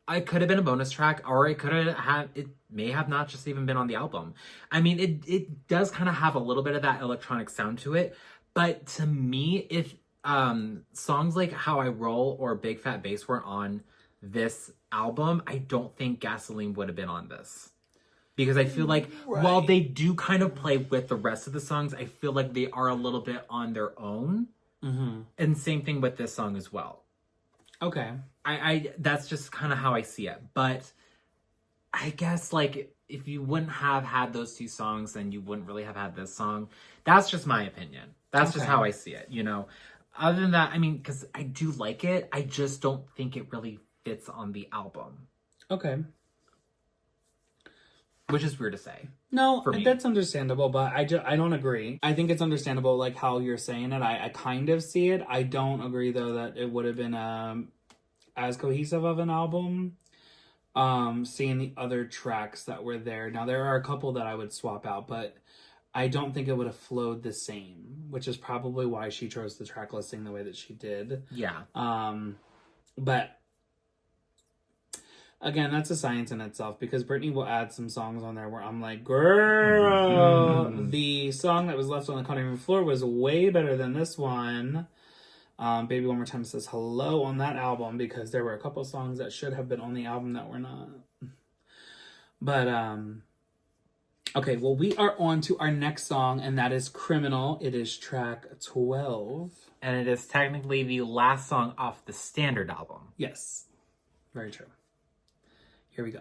It could have been a bonus track, or it may have not just even been on the album. I mean, it does kind of have a little bit of that electronic sound to it, but to me, if songs like How I Roll or Big Fat Bass weren't on this album, I don't think Gasoline would have been on this. Because I feel like while they do kind of play with the rest of the songs, I feel like they are a little bit on their own. And same thing with this song as well. Okay. I that's just kind of how I see it. But I guess like if you wouldn't have had those two songs, then you wouldn't really have had this song. That's just my opinion. That's just how I see it, Other than that, I mean, because I do like it, I just don't think it really fits on the album. Okay. Which is weird to say. No, that's understandable, but I don't agree. I think it's understandable, like, how you're saying it. I kind of see it. I don't agree, though, that it would have been as cohesive of an album. Seeing the other tracks that were there. Now, there are a couple that I would swap out, but I don't think it would have flowed the same, which is probably why she chose the track listing the way that she did. Yeah. But again, that's a science in itself, because Britney will add some songs on there where I'm like, girl, the song that was left on the cutting room floor was way better than this one. Baby One More Time says hello on that album, because there were a couple songs that should have been on the album that were not. But, okay, well, we are on to our next song, and that is Criminal. It is track 12. And it is technically the last song off the Standard album. Yes, very true. Here we go.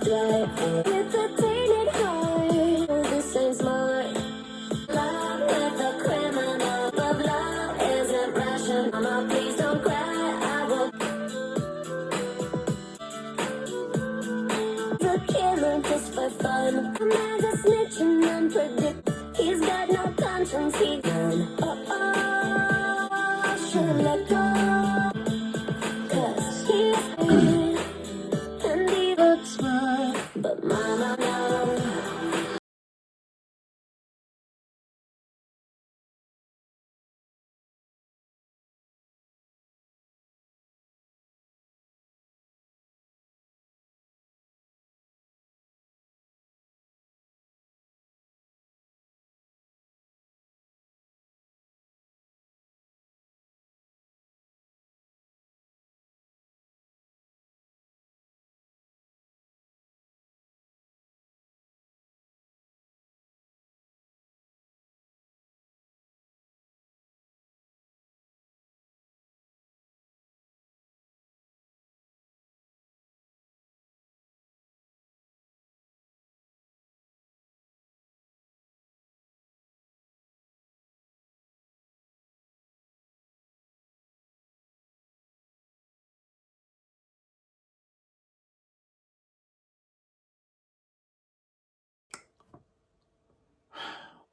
flight. With a tainted heart. Oh, this ain't smart. Love with a criminal. But love isn't rational. Mama, please don't cry. I will. The killer just for fun. A man's a snitch and unpredictable. He's got no conscience. He done. Oh, should let go. 'Cause he's good and he looks smart. But mama knows.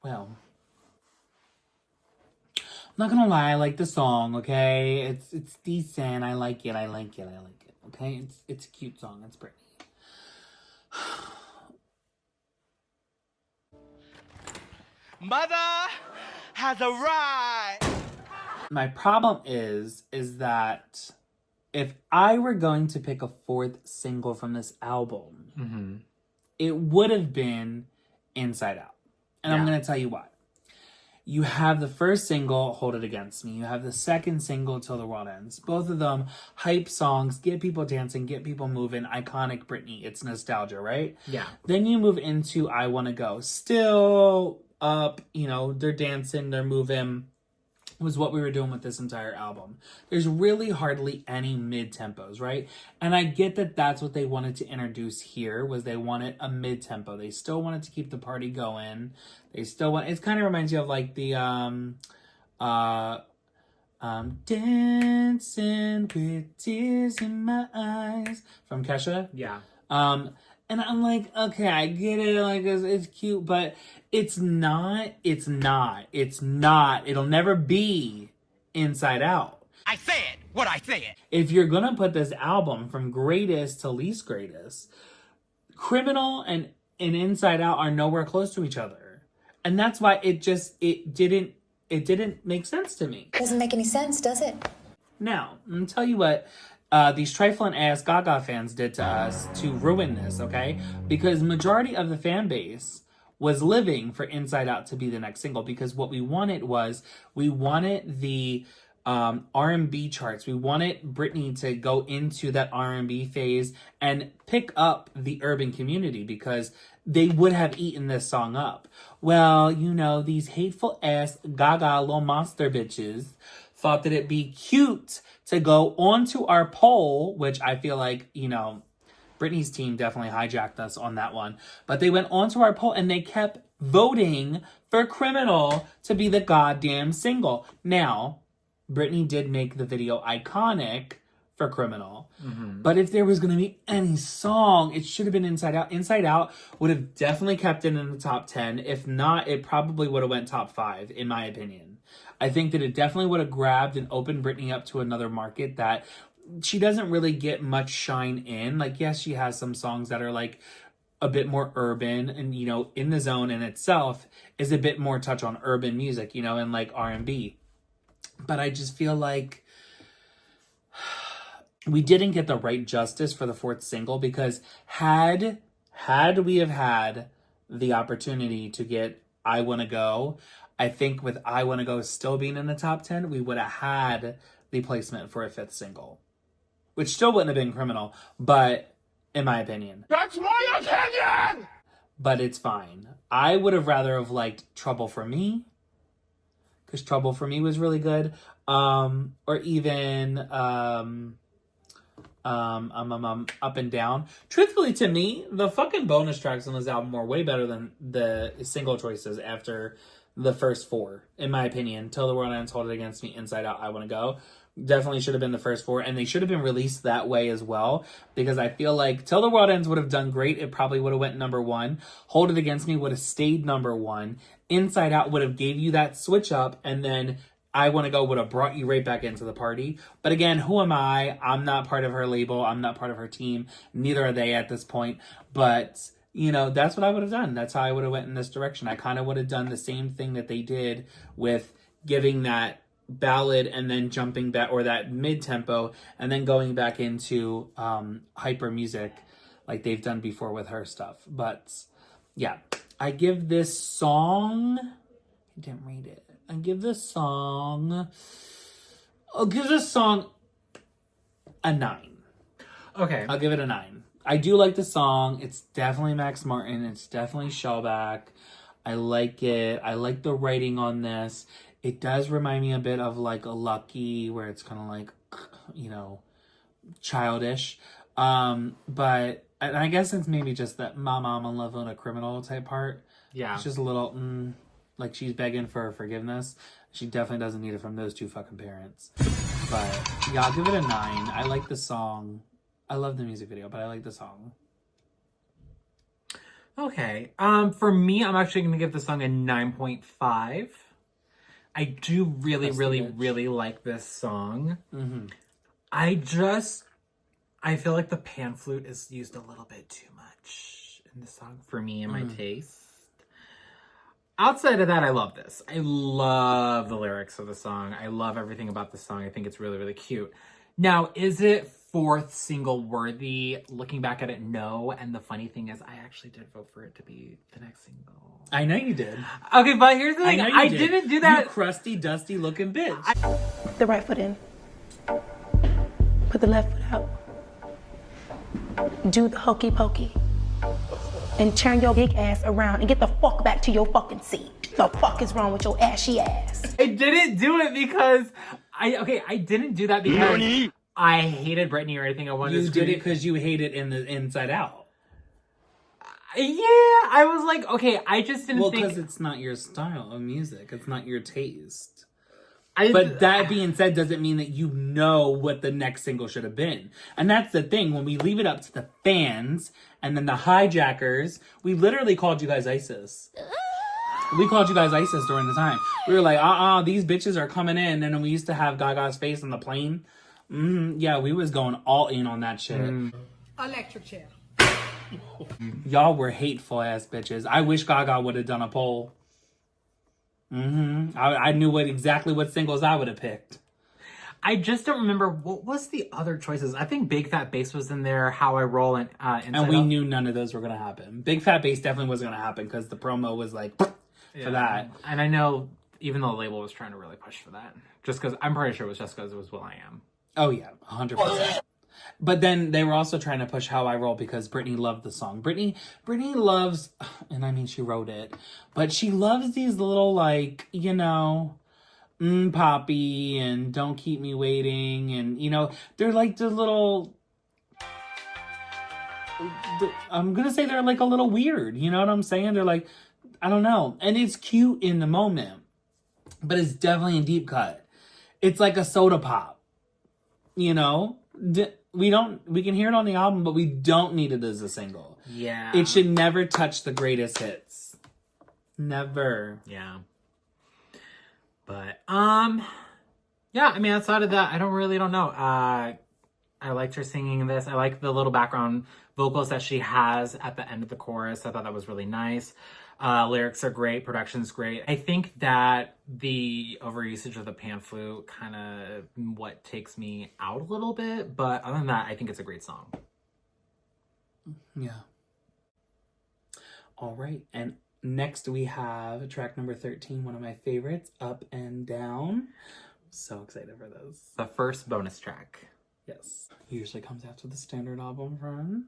Well, I'm not gonna lie, I like the song, okay? It's decent. I like it. Okay? It's a cute song. It's pretty. Mother has arrived. My problem is that if I were going to pick a fourth single from this album, it would have been Inside Out. And I'm going to tell you why. You have the first single, Hold It Against Me. You have the second single, Till the World Ends. Both of them, hype songs, get people dancing, get people moving, iconic Britney. It's nostalgia, right? Yeah. Then you move into I Wanna Go. Still up, they're dancing, they're moving. Was what we were doing with this entire album. There's really hardly any mid-tempos, right? And I get that that's what they wanted to introduce here, was they wanted a mid-tempo. They still wanted to keep the party going. They still want, it kind of reminds you of like the, dancing with tears in my eyes from Kesha. Yeah. And I'm like, okay, I get it, like, it's cute, but it's not, it'll never be Inside Out. I said what I said. If you're gonna put this album from greatest to least greatest, Criminal and Inside Out are nowhere close to each other. And that's why it didn't make sense to me. Doesn't make any sense, does it? Now, I'm gonna tell you what these trifling ass Gaga fans did to us to ruin this, okay? Because majority of the fan base was living for Inside Out to be the next single, because what we wanted the R&B charts. We wanted Britney to go into that R&B phase and pick up the urban community, because they would have eaten this song up. Well, these hateful ass Gaga little monster bitches thought that it'd be cute to go onto our poll, which I feel like, Britney's team definitely hijacked us on that one. But they went onto our poll and they kept voting for Criminal to be the goddamn single. Now, Britney did make the video iconic for Criminal. But if there was going to be any song, it should have been Inside Out. Inside Out would have definitely kept it in the top 10. If not, it probably would have went top 5, in my opinion. I think that it definitely would have grabbed and opened Britney up to another market that she doesn't really get much shine in. Like, yes, she has some songs that are like a bit more urban, and In the Zone in itself is a bit more touch on urban music, and like R&B. But I just feel like we didn't get the right justice for the fourth single, because had we have had the opportunity to get I Wanna Go, I think with I Wanna Go still being in the top 10, we would have had the placement for a fifth single, which still wouldn't have been Criminal, but in my opinion. That's my opinion! But it's fine. I would have rather have liked Trouble for Me, because Trouble for Me was really good. Or even Up and Down. Truthfully, to me, the fucking bonus tracks on this album are way better than the single choices after the first four, in my opinion. Till the World Ends, Hold It Against Me, Inside Out, I Wanna Go. Definitely should have been the first four, and they should have been released that way as well, because I feel like Till the World Ends would have done great. It probably would have went number one. Hold It Against Me would have stayed number one. Inside Out would have gave you that switch up, and then I Wanna Go would have brought you right back into the party. But again, who am I? I'm not part of her label. I'm not part of her team. Neither are they at this point. But, you know, that's what I would have done. That's how I would have went in this direction. I kind of would have done the same thing that they did with giving that ballad and then jumping back, or that mid-tempo, and then going back into hyper music like they've done before with her stuff. But yeah, I give this song... I didn't read it. I'll give this song a 9. Okay. I'll give it a 9. I do like the song. It's definitely Max Martin. It's definitely Shellback. I like it. I like the writing on this. It does remind me a bit of like a Lucky, where it's kind of like, you know, childish. But and I guess it's maybe just that my mom in love with a criminal type part. Yeah. It's just a little, like she's begging for forgiveness. She definitely doesn't need it from those two fucking parents. But yeah, I'll give it a 9. I like the song. I love the music video, but I like the song. Okay. For me, I'm actually going to give the song a 9.5. I do really like this song. Mm-hmm. I feel like the pan flute is used a little bit too much in the song for me and my taste. Outside of that, I love this. I love the lyrics of the song. I love everything about the song. I think it's really cute. Now, is it 4th single worthy? Looking back at it, no. And the funny thing is, I actually did vote for it to be the next single. I know you did. Okay, but here's the thing. I didn't do that. You crusty, dusty looking bitch. The right foot in. Put the left foot out. Do the hokey pokey. And turn your big ass around and get the fuck back to your fucking seat. The fuck is wrong with your ashy ass? I didn't do it because I didn't do that because I hated Britney or anything. I wanted to You did it because you hate it in the Inside Out. Yeah, I was like, okay, I just didn't think... Well, because it's not your style of music. It's not your taste. But that being said, doesn't mean that you know what the next single should have been. And that's the thing. When we leave it up to the fans and then the hijackers, we literally called you guys ISIS. We called you guys ISIS during the time. We were like, these bitches are coming in. And then we used to have Gaga's face on the plane. Yeah, we was going all in on that shit. Electric chair. Y'all were hateful ass bitches. I wish Gaga would have done a poll. I knew exactly what singles I would have picked. I just don't remember what was the other choices. I think Big Fat Bass was in there, How I Roll, and and we knew none of those were gonna happen. Big Fat Bass definitely wasn't gonna happen because the promo was like for that. And I know even though the label was trying to really push for that, just because I'm pretty sure it was just because it was Will.i.am. Oh yeah, 100%. But then they were also trying to push How I Roll because Britney loved the song. Britney loves, and I mean she wrote it, but she loves these little like, you know, Poppy and Don't Keep Me Waiting, and you know, they're like the little, I'm gonna say they're like a little weird, you know what I'm saying? They're like, I don't know, and it's cute in the moment, but it's definitely a deep cut. It's like a soda pop, you know? We can hear it on the album, but we don't need it as a single. Yeah. It should never touch the greatest hits. Never. Yeah. But, yeah, I mean, outside of that, I don't know. I liked her singing this. I like the little background vocals that she has at the end of the chorus. I thought that was really nice. Lyrics are great. Production's great. I think that the overusage of the pan flute kind of what takes me out a little bit. But other than that, I think it's a great song. Yeah. All right. And next we have track number 13, one of my favorites, Up and Down. I'm so excited for this. The first bonus track. Yes. Usually comes after the standard album run.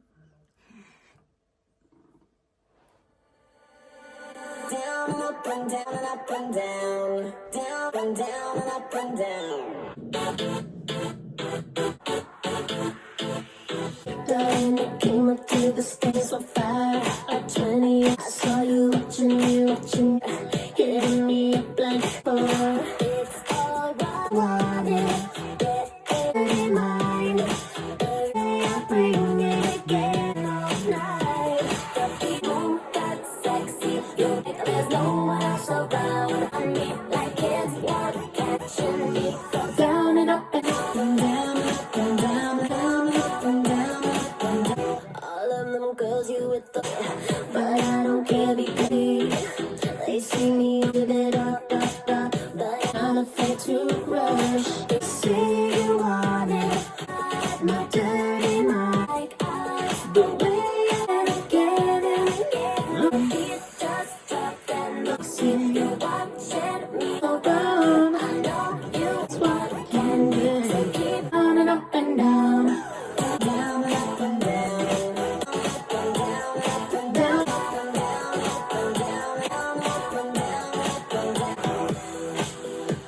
Down and up and down and up and down. Down and down and up and down. the stakes so fire. At 20, I saw you watching me, hitting me up like four. It's all I wanted, get mine. I'll bring it again all night. The people got sexy, there's no one else around. I mean, like kids, water catching me. Go down and up and up and down and up and down and down and up and down and down. All of them girls you with the, but I don't care because they see me give it up, but I'm afraid to rush. They say you want it, my dirty mind, the way I get it, it just dropped and looks in you watching me around. I know it's what I can do, so keep on and up and down, down and up and down, up and down,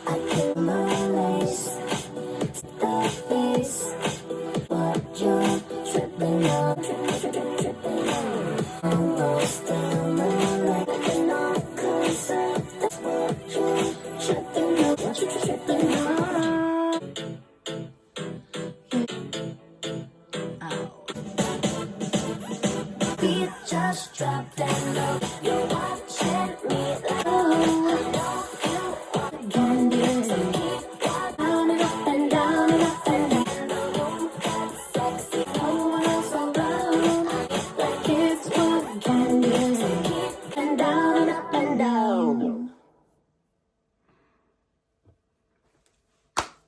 I kill my lace, that face, what you're tripping on, tripping on. I'm lost down my leg, looking all closer. That's what you're tripping on, what you're tripping on. Beat just dropped and low. You're watching me like, oh, I know you want candy. So keep down and up and down and up and down. The room got sexy, no one else around. Like it's what candy. So keep and down and up and down.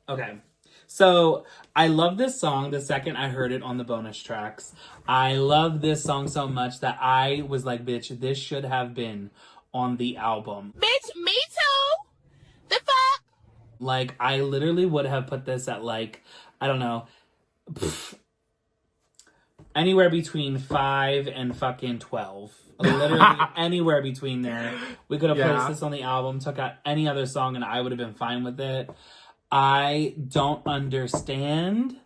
Okay. So I love this song the second I heard it on the bonus tracks. I love this song so much that I was like, bitch, this should have been on the album. Bitch, me too. The fuck? Like, I literally would have put this at like, I don't know, anywhere between 5 and fucking 12. Literally anywhere between there. We could have placed this on the album, took out any other song, and I would have been fine with it. I don't understand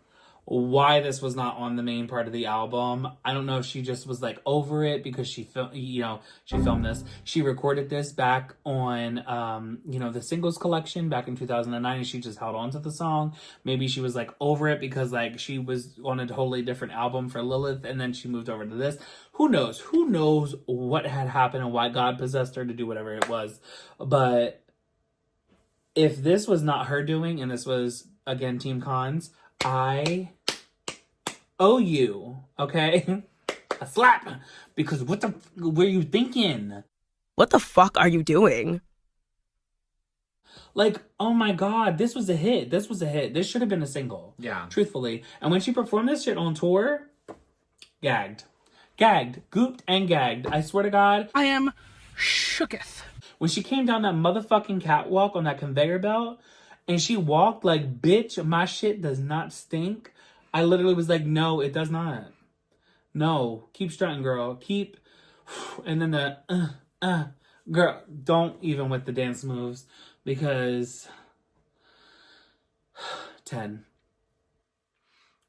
why this was not on the main part of the album. I don't know if she just was like over it because she filmed this. She recorded this back on, the singles collection back in 2009, and she just held on to the song. Maybe she was like over it because like she was on a totally different album for Lilith, and then she moved over to this. Who knows? Who knows what had happened and why God possessed her to do whatever it was. But if this was not her doing, and this was, again, Team Cons, I owe you, okay? A slap. Because what the were you thinking? What the fuck are you doing? Like, oh my God, this was a hit. This was a hit. This should have been a single. Yeah. Truthfully. And when she performed this shit on tour, gagged. Gagged. Gooped and gagged. I swear to God. I am shooketh. When she came down that motherfucking catwalk on that conveyor belt and she walked like, bitch, my shit does not stink. I literally was like, no, it does not. No, keep strutting, girl. Keep. And then the, girl, don't even with the dance moves because 10.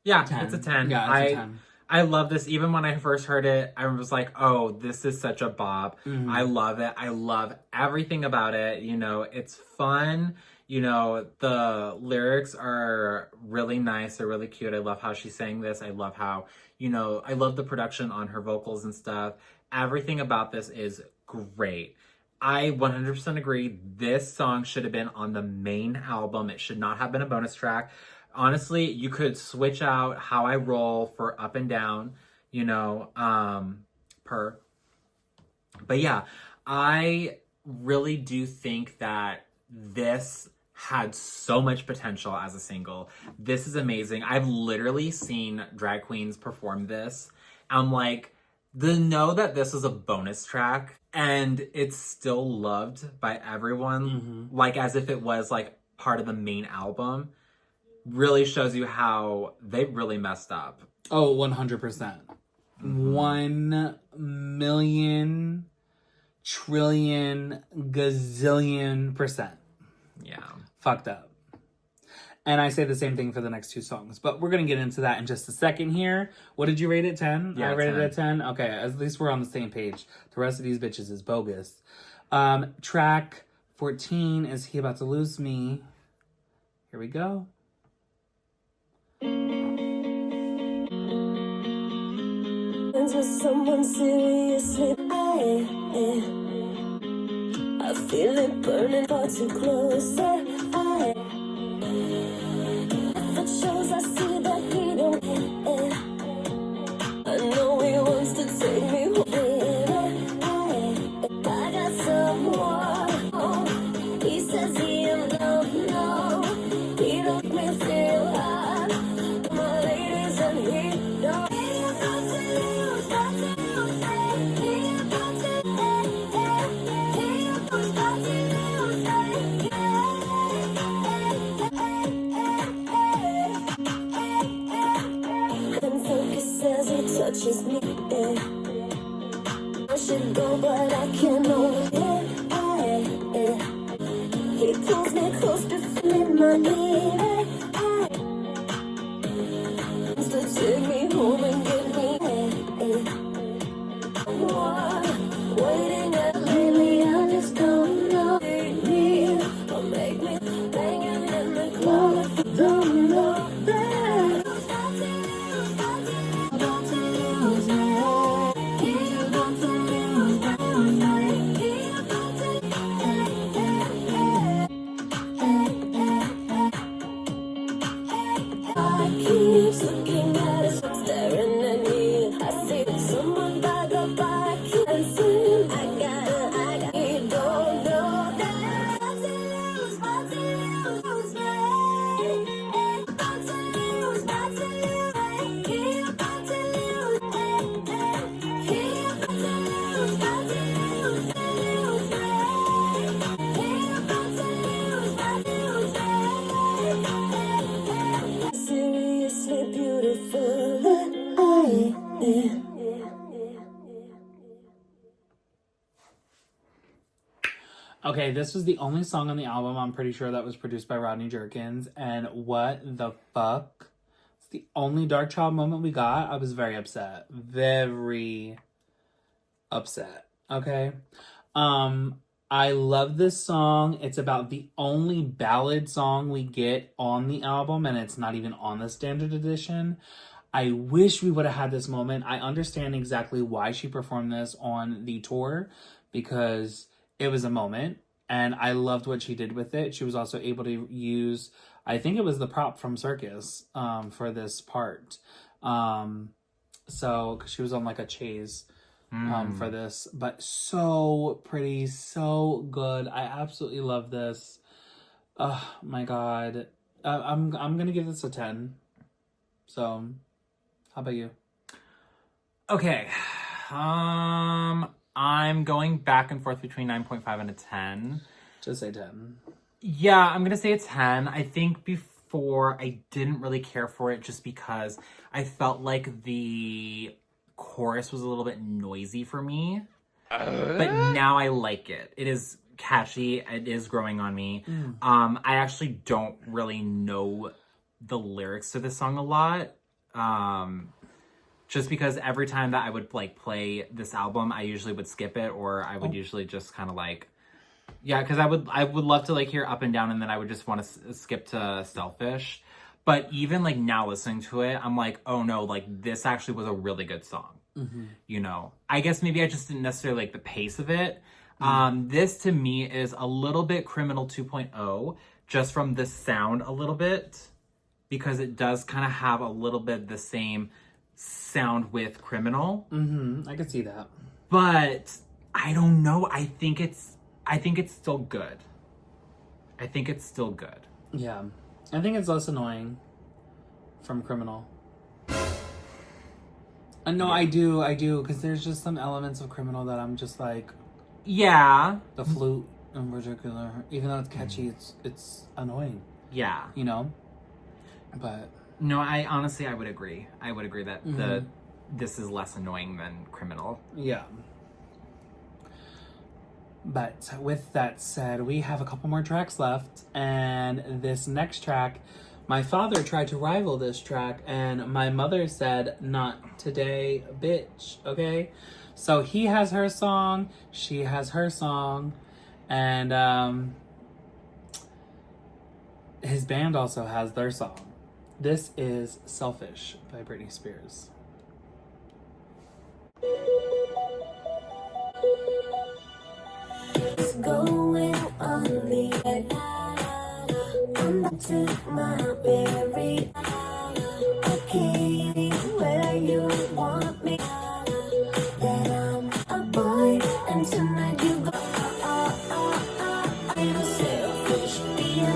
Yeah, 10. it's a 10. Yeah, it's a 10. I love this. Even when I first heard it, I was like, oh, this is such a bop. Mm-hmm. I love it. I love everything about it. You know, it's fun. You know, the lyrics are really nice. They're really cute. I love how she sang this. I love how, I love the production on her vocals and stuff. Everything about this is great. I 100% agree. This song should have been on the main album. It should not have been a bonus track. Honestly, you could switch out How I Roll for Up and Down, per. But yeah, I really do think that this had so much potential as a single. This is amazing. I've literally seen drag queens perform this. I'm like, know that this is a bonus track and it's still loved by everyone, like as if it was like part of the main album. Really shows you how they really messed up. Oh, 100%. 1 million trillion gazillion %. Yeah. Fucked up. And I say the same thing for the next two songs. But we're going to get into that in just a second here. What did you rate it? 10? Yeah, I rated 10. it 10? Okay, at least we're on the same page. The rest of these bitches is bogus. Track 14 is He About to Lose Me. Here we go. With someone seriously, I feel it burning far too close. If it shows, I see that he don't care. I know he wants to take me home. I got someone. He says he in love, no. He don't make me feel hot. My ladies and he don't. As he touches me, I should go, but I can't hold it. He pulls me close to feel my ear. To take me home and get me. Waiting at lately, I just don't know. Me or make me banging in the club. Don't know that. Keeps looking at us, staring at me. I see someone by the bar, I can't see him. I got, he don't know that. About to lose me. About to lose, about to lose. He about to lose, he about to lose, about to lose, he about to lose, seriously beautiful. Okay, this was the only song on the album, I'm pretty sure, that was produced by Rodney Jerkins. And what the fuck? It's the only Dark Child moment we got. I was very upset. Very upset. Okay? I love this song. It's about the only ballad song we get on the album, and it's not even on the standard edition. I wish we would have had this moment. I understand exactly why she performed this on the tour, because it was a moment, and I loved what she did with it. She was also able to use, I think it was the prop from Circus, for this part. So, because she was on like a chase for this, but so pretty, so good. I absolutely love this. Oh my god. I'm gonna give this a 10. So, how about you? Okay. I'm going back and forth between 9.5 and a 10. Just say 10. Yeah, I'm going to say a 10. I think before I didn't really care for it just because I felt like the chorus was a little bit noisy for me. But now I like it. It is catchy. It is growing on me. I actually don't really know the lyrics to this song a lot. Just because every time that I would like play this album, I usually would skip it, or I would usually just kind of like, yeah, because I would love to like hear Up and Down, and then I would just want to skip to Selfish. But even like now listening to it, I'm like, oh no, like this actually was a really good song. You know, I guess maybe I just didn't necessarily like the pace of it. This to me is a little bit Criminal 2.0, just from the sound a little bit, because it does kind of have a little bit the same sound with Criminal. I could see that. But I don't know. I think it's still good. I think it's still good. Yeah. I think it's less annoying from Criminal. No, I do, because there's just some elements of Criminal that I'm just like, yeah, the flute in particular, even though it's catchy, it's annoying. Yeah, you know. But no, I honestly would agree. I would agree that this is less annoying than Criminal. Yeah. But with that said, we have a couple more tracks left, and this next track My father tried to rival this track, and my mother said, not today, bitch, okay? So he has her song, she has her song, and his band also has their song. This is Selfish by Britney Spears. It's going on me. I'm to my very okay where you want me. That I'm a boy and tonight you go. You're selfish, be a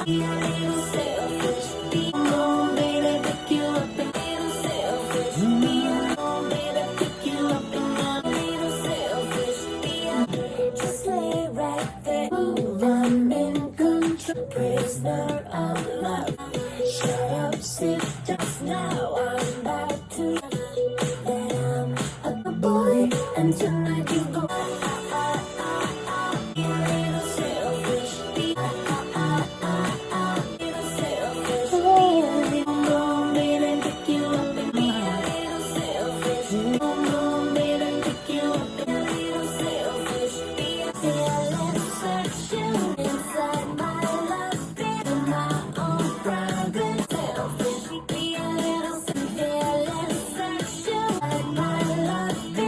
little selfish. Be alone, baby, pick you up and little selfish. Be alone, baby, pick you up and I'm a little selfish. Be a just lay right there. I'm in control, prisoner of love. Shut up, sit just now. I'm about to that I'm a boy and tonight you go. Be a little selfish. Be a little selfish. Be a little more, baby, pick you up and be a little selfish. More, baby, pick you up and a little selfish. Be a little section inside my love, be my own private selfish. Be a little section inside my love, be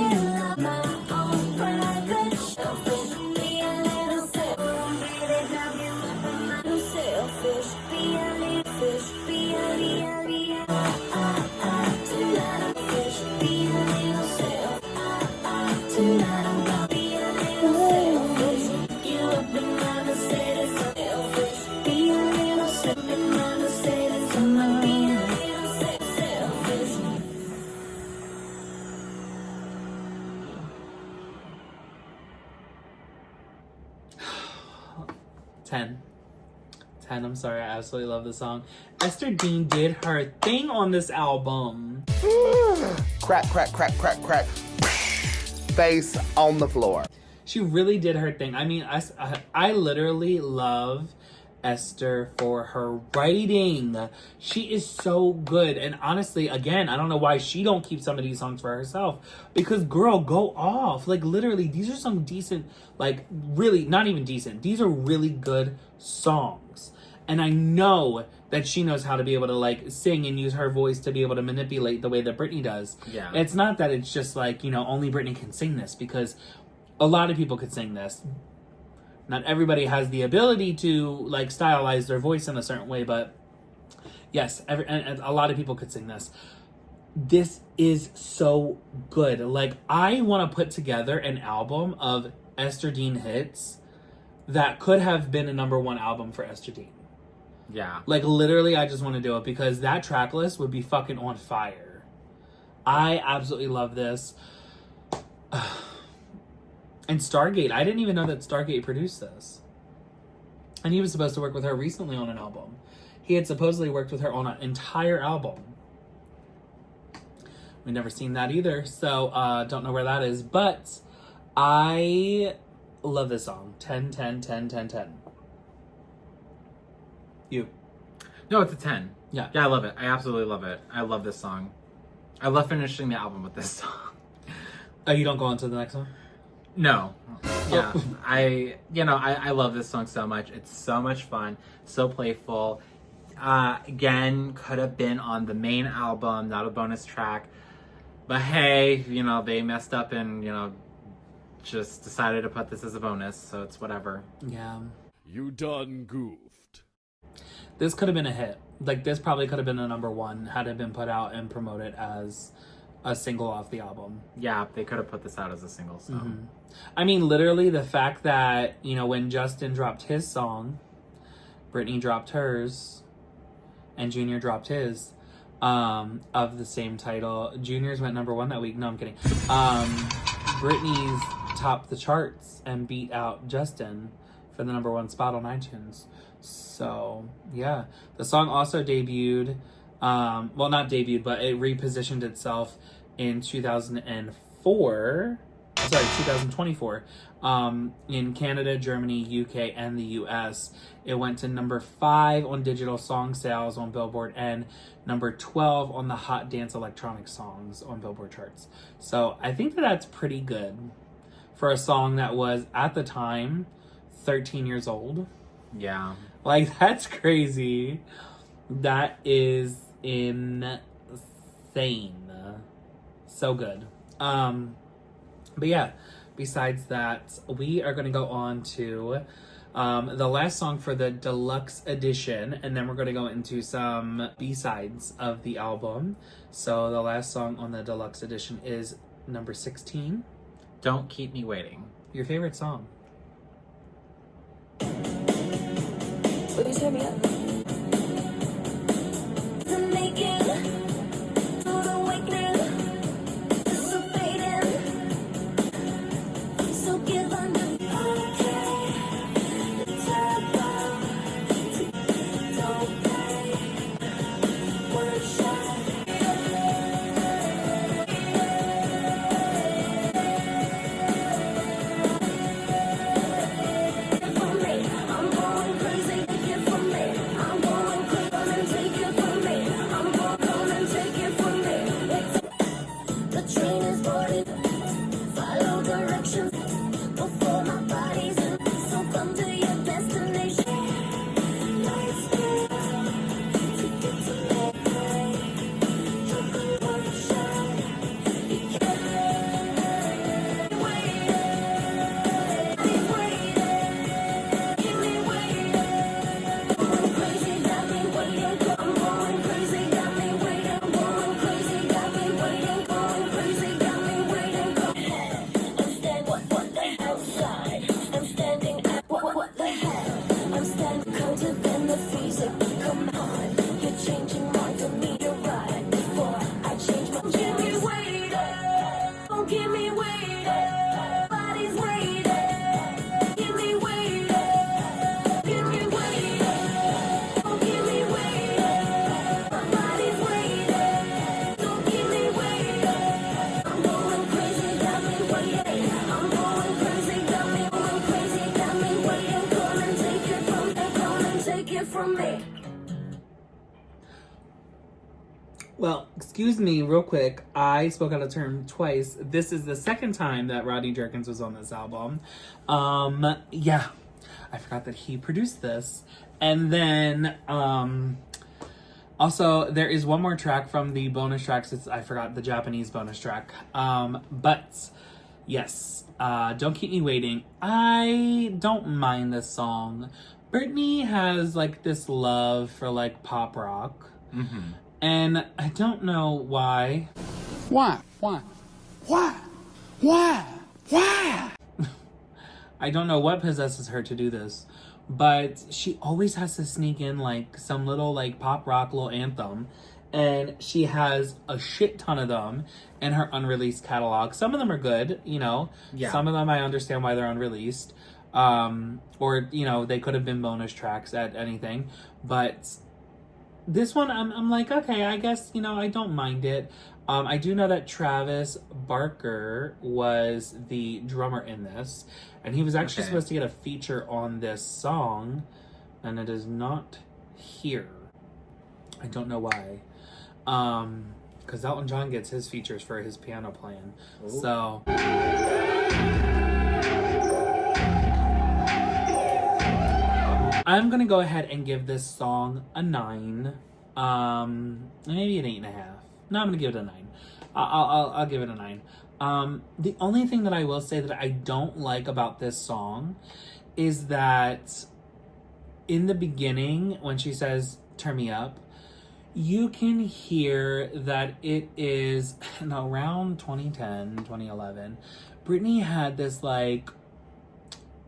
my own private selfish. Be a little selfish. Baby, now you a little selfish. Be a little fish. Be a little tonight I'm fish. Be a little self. Tonight I'm gonna be a little selfish. Pick you up and never say this selfish. Be a little self and never say this. I might be a little selfish. 10. 10, I'm sorry, I absolutely love this song. Esther Dean did her thing on this album. Crack, crack, crack, crack, crack. Face on the floor. She really did her thing. I mean, I literally love Esther for her writing. She is so good. And honestly, again, I don't know why she don't keep some of these songs for herself. Because girl, go off. Like literally, these are some decent, like really, not even decent. These are really good songs. And I know that she knows how to be able to like sing and use her voice to be able to manipulate the way that Britney does. Yeah. It's not that it's just like, you know, only Britney can sing this, because a lot of people could sing this. Not everybody has the ability to like stylize their voice in a certain way, but yes, and a lot of people could sing this. This is so good. Like, I want to put together an album of Esther Dean hits that could have been a #1 album for Esther Dean. Yeah. Like, literally, I just want to do it because that track list would be fucking on fire. I absolutely love this. And Stargate, I didn't even know that Stargate produced this. And he was supposed to work with her recently on an album. He had supposedly worked with her on an entire album. We've never seen that either, so don't know where that is. But I love this song. 10, 10, 10, 10, 10. You? No, it's a 10. Yeah. Yeah, I love it. I absolutely love it. I love this song. I love finishing the album with this song. Oh, you don't go on to the next one? No. Yeah. I love this song so much. It's so much fun. So playful. Again, could have been on the main album, not a bonus track. But hey, they messed up and, just decided to put this as a bonus, so it's whatever. Yeah. You done goofed. This could have been a hit. Like, this probably could have been a #1 had it been put out and promoted as a single off the album. Yeah, they could have put this out as a single, so. Mm-hmm. I mean, literally, the fact that, when Justin dropped his song, Britney dropped hers, and Junior dropped his, of the same title. Junior's went #1 that week. No, I'm kidding. Britney's topped the charts and beat out Justin for the #1 spot on iTunes. So, yeah. The song also debuted, well, not debuted, but it repositioned itself in 2004 sorry, 2024. In Canada, Germany, UK, and the US. It went to number 5 on digital song sales on Billboard and number 12 on the Hot Dance Electronic Songs on Billboard charts. So I think that that's pretty good for a song that was, at the time, 13 years old. Yeah. Like, that's crazy. That is insane. So good. But yeah, besides that, we are going to go on to the last song for the deluxe edition, and then we're going to go into some B-sides of the album. So the last song on the deluxe edition is number 16. Don't Keep Me Waiting. Your favorite song? Please hear me up. Well, excuse me, real quick. I spoke out of turn twice. This is the second time that Rodney Jerkins was on this album. Yeah, I forgot that he produced this. And then, also, there is one more track from the bonus tracks. I forgot the Japanese bonus track. But, yes, Don't Keep Me Waiting. I don't mind this song. Britney has, like, this love for, like, pop rock. Mm-hmm. And I don't know why. Why? I don't know what possesses her to do this, but she always has to sneak in like some little like pop rock little anthem, and she has a shit ton of them in her unreleased catalog. Some of them are good, you know. Yeah. Some of them I understand why they're unreleased, or you know they could have been bonus tracks at anything, but this one, I'm like, okay, I guess, you know, I don't mind it. I do know that Travis Barker was the drummer in this, and he was actually supposed to get a feature on this song, and it is not here. I don't know why. Because Elton John gets his features for his piano playing. Ooh. So... I'm gonna go ahead and give this song a 9. Maybe an 8.5. No, I'm gonna give it a 9. I'll give it a 9. The only thing that I will say that I don't like about this song is that in the beginning, when she says, "Turn me up," you can hear that it is around 2010, 2011. Britney had this like,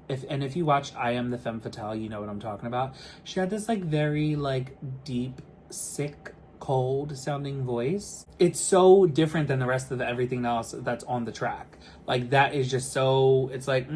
if you watched I Am the Femme Fatale, you know what I'm talking about. She had this like very like deep, sick, cold sounding voice. It's so different than the rest of everything else that's on the track. Like that is just so, it's like,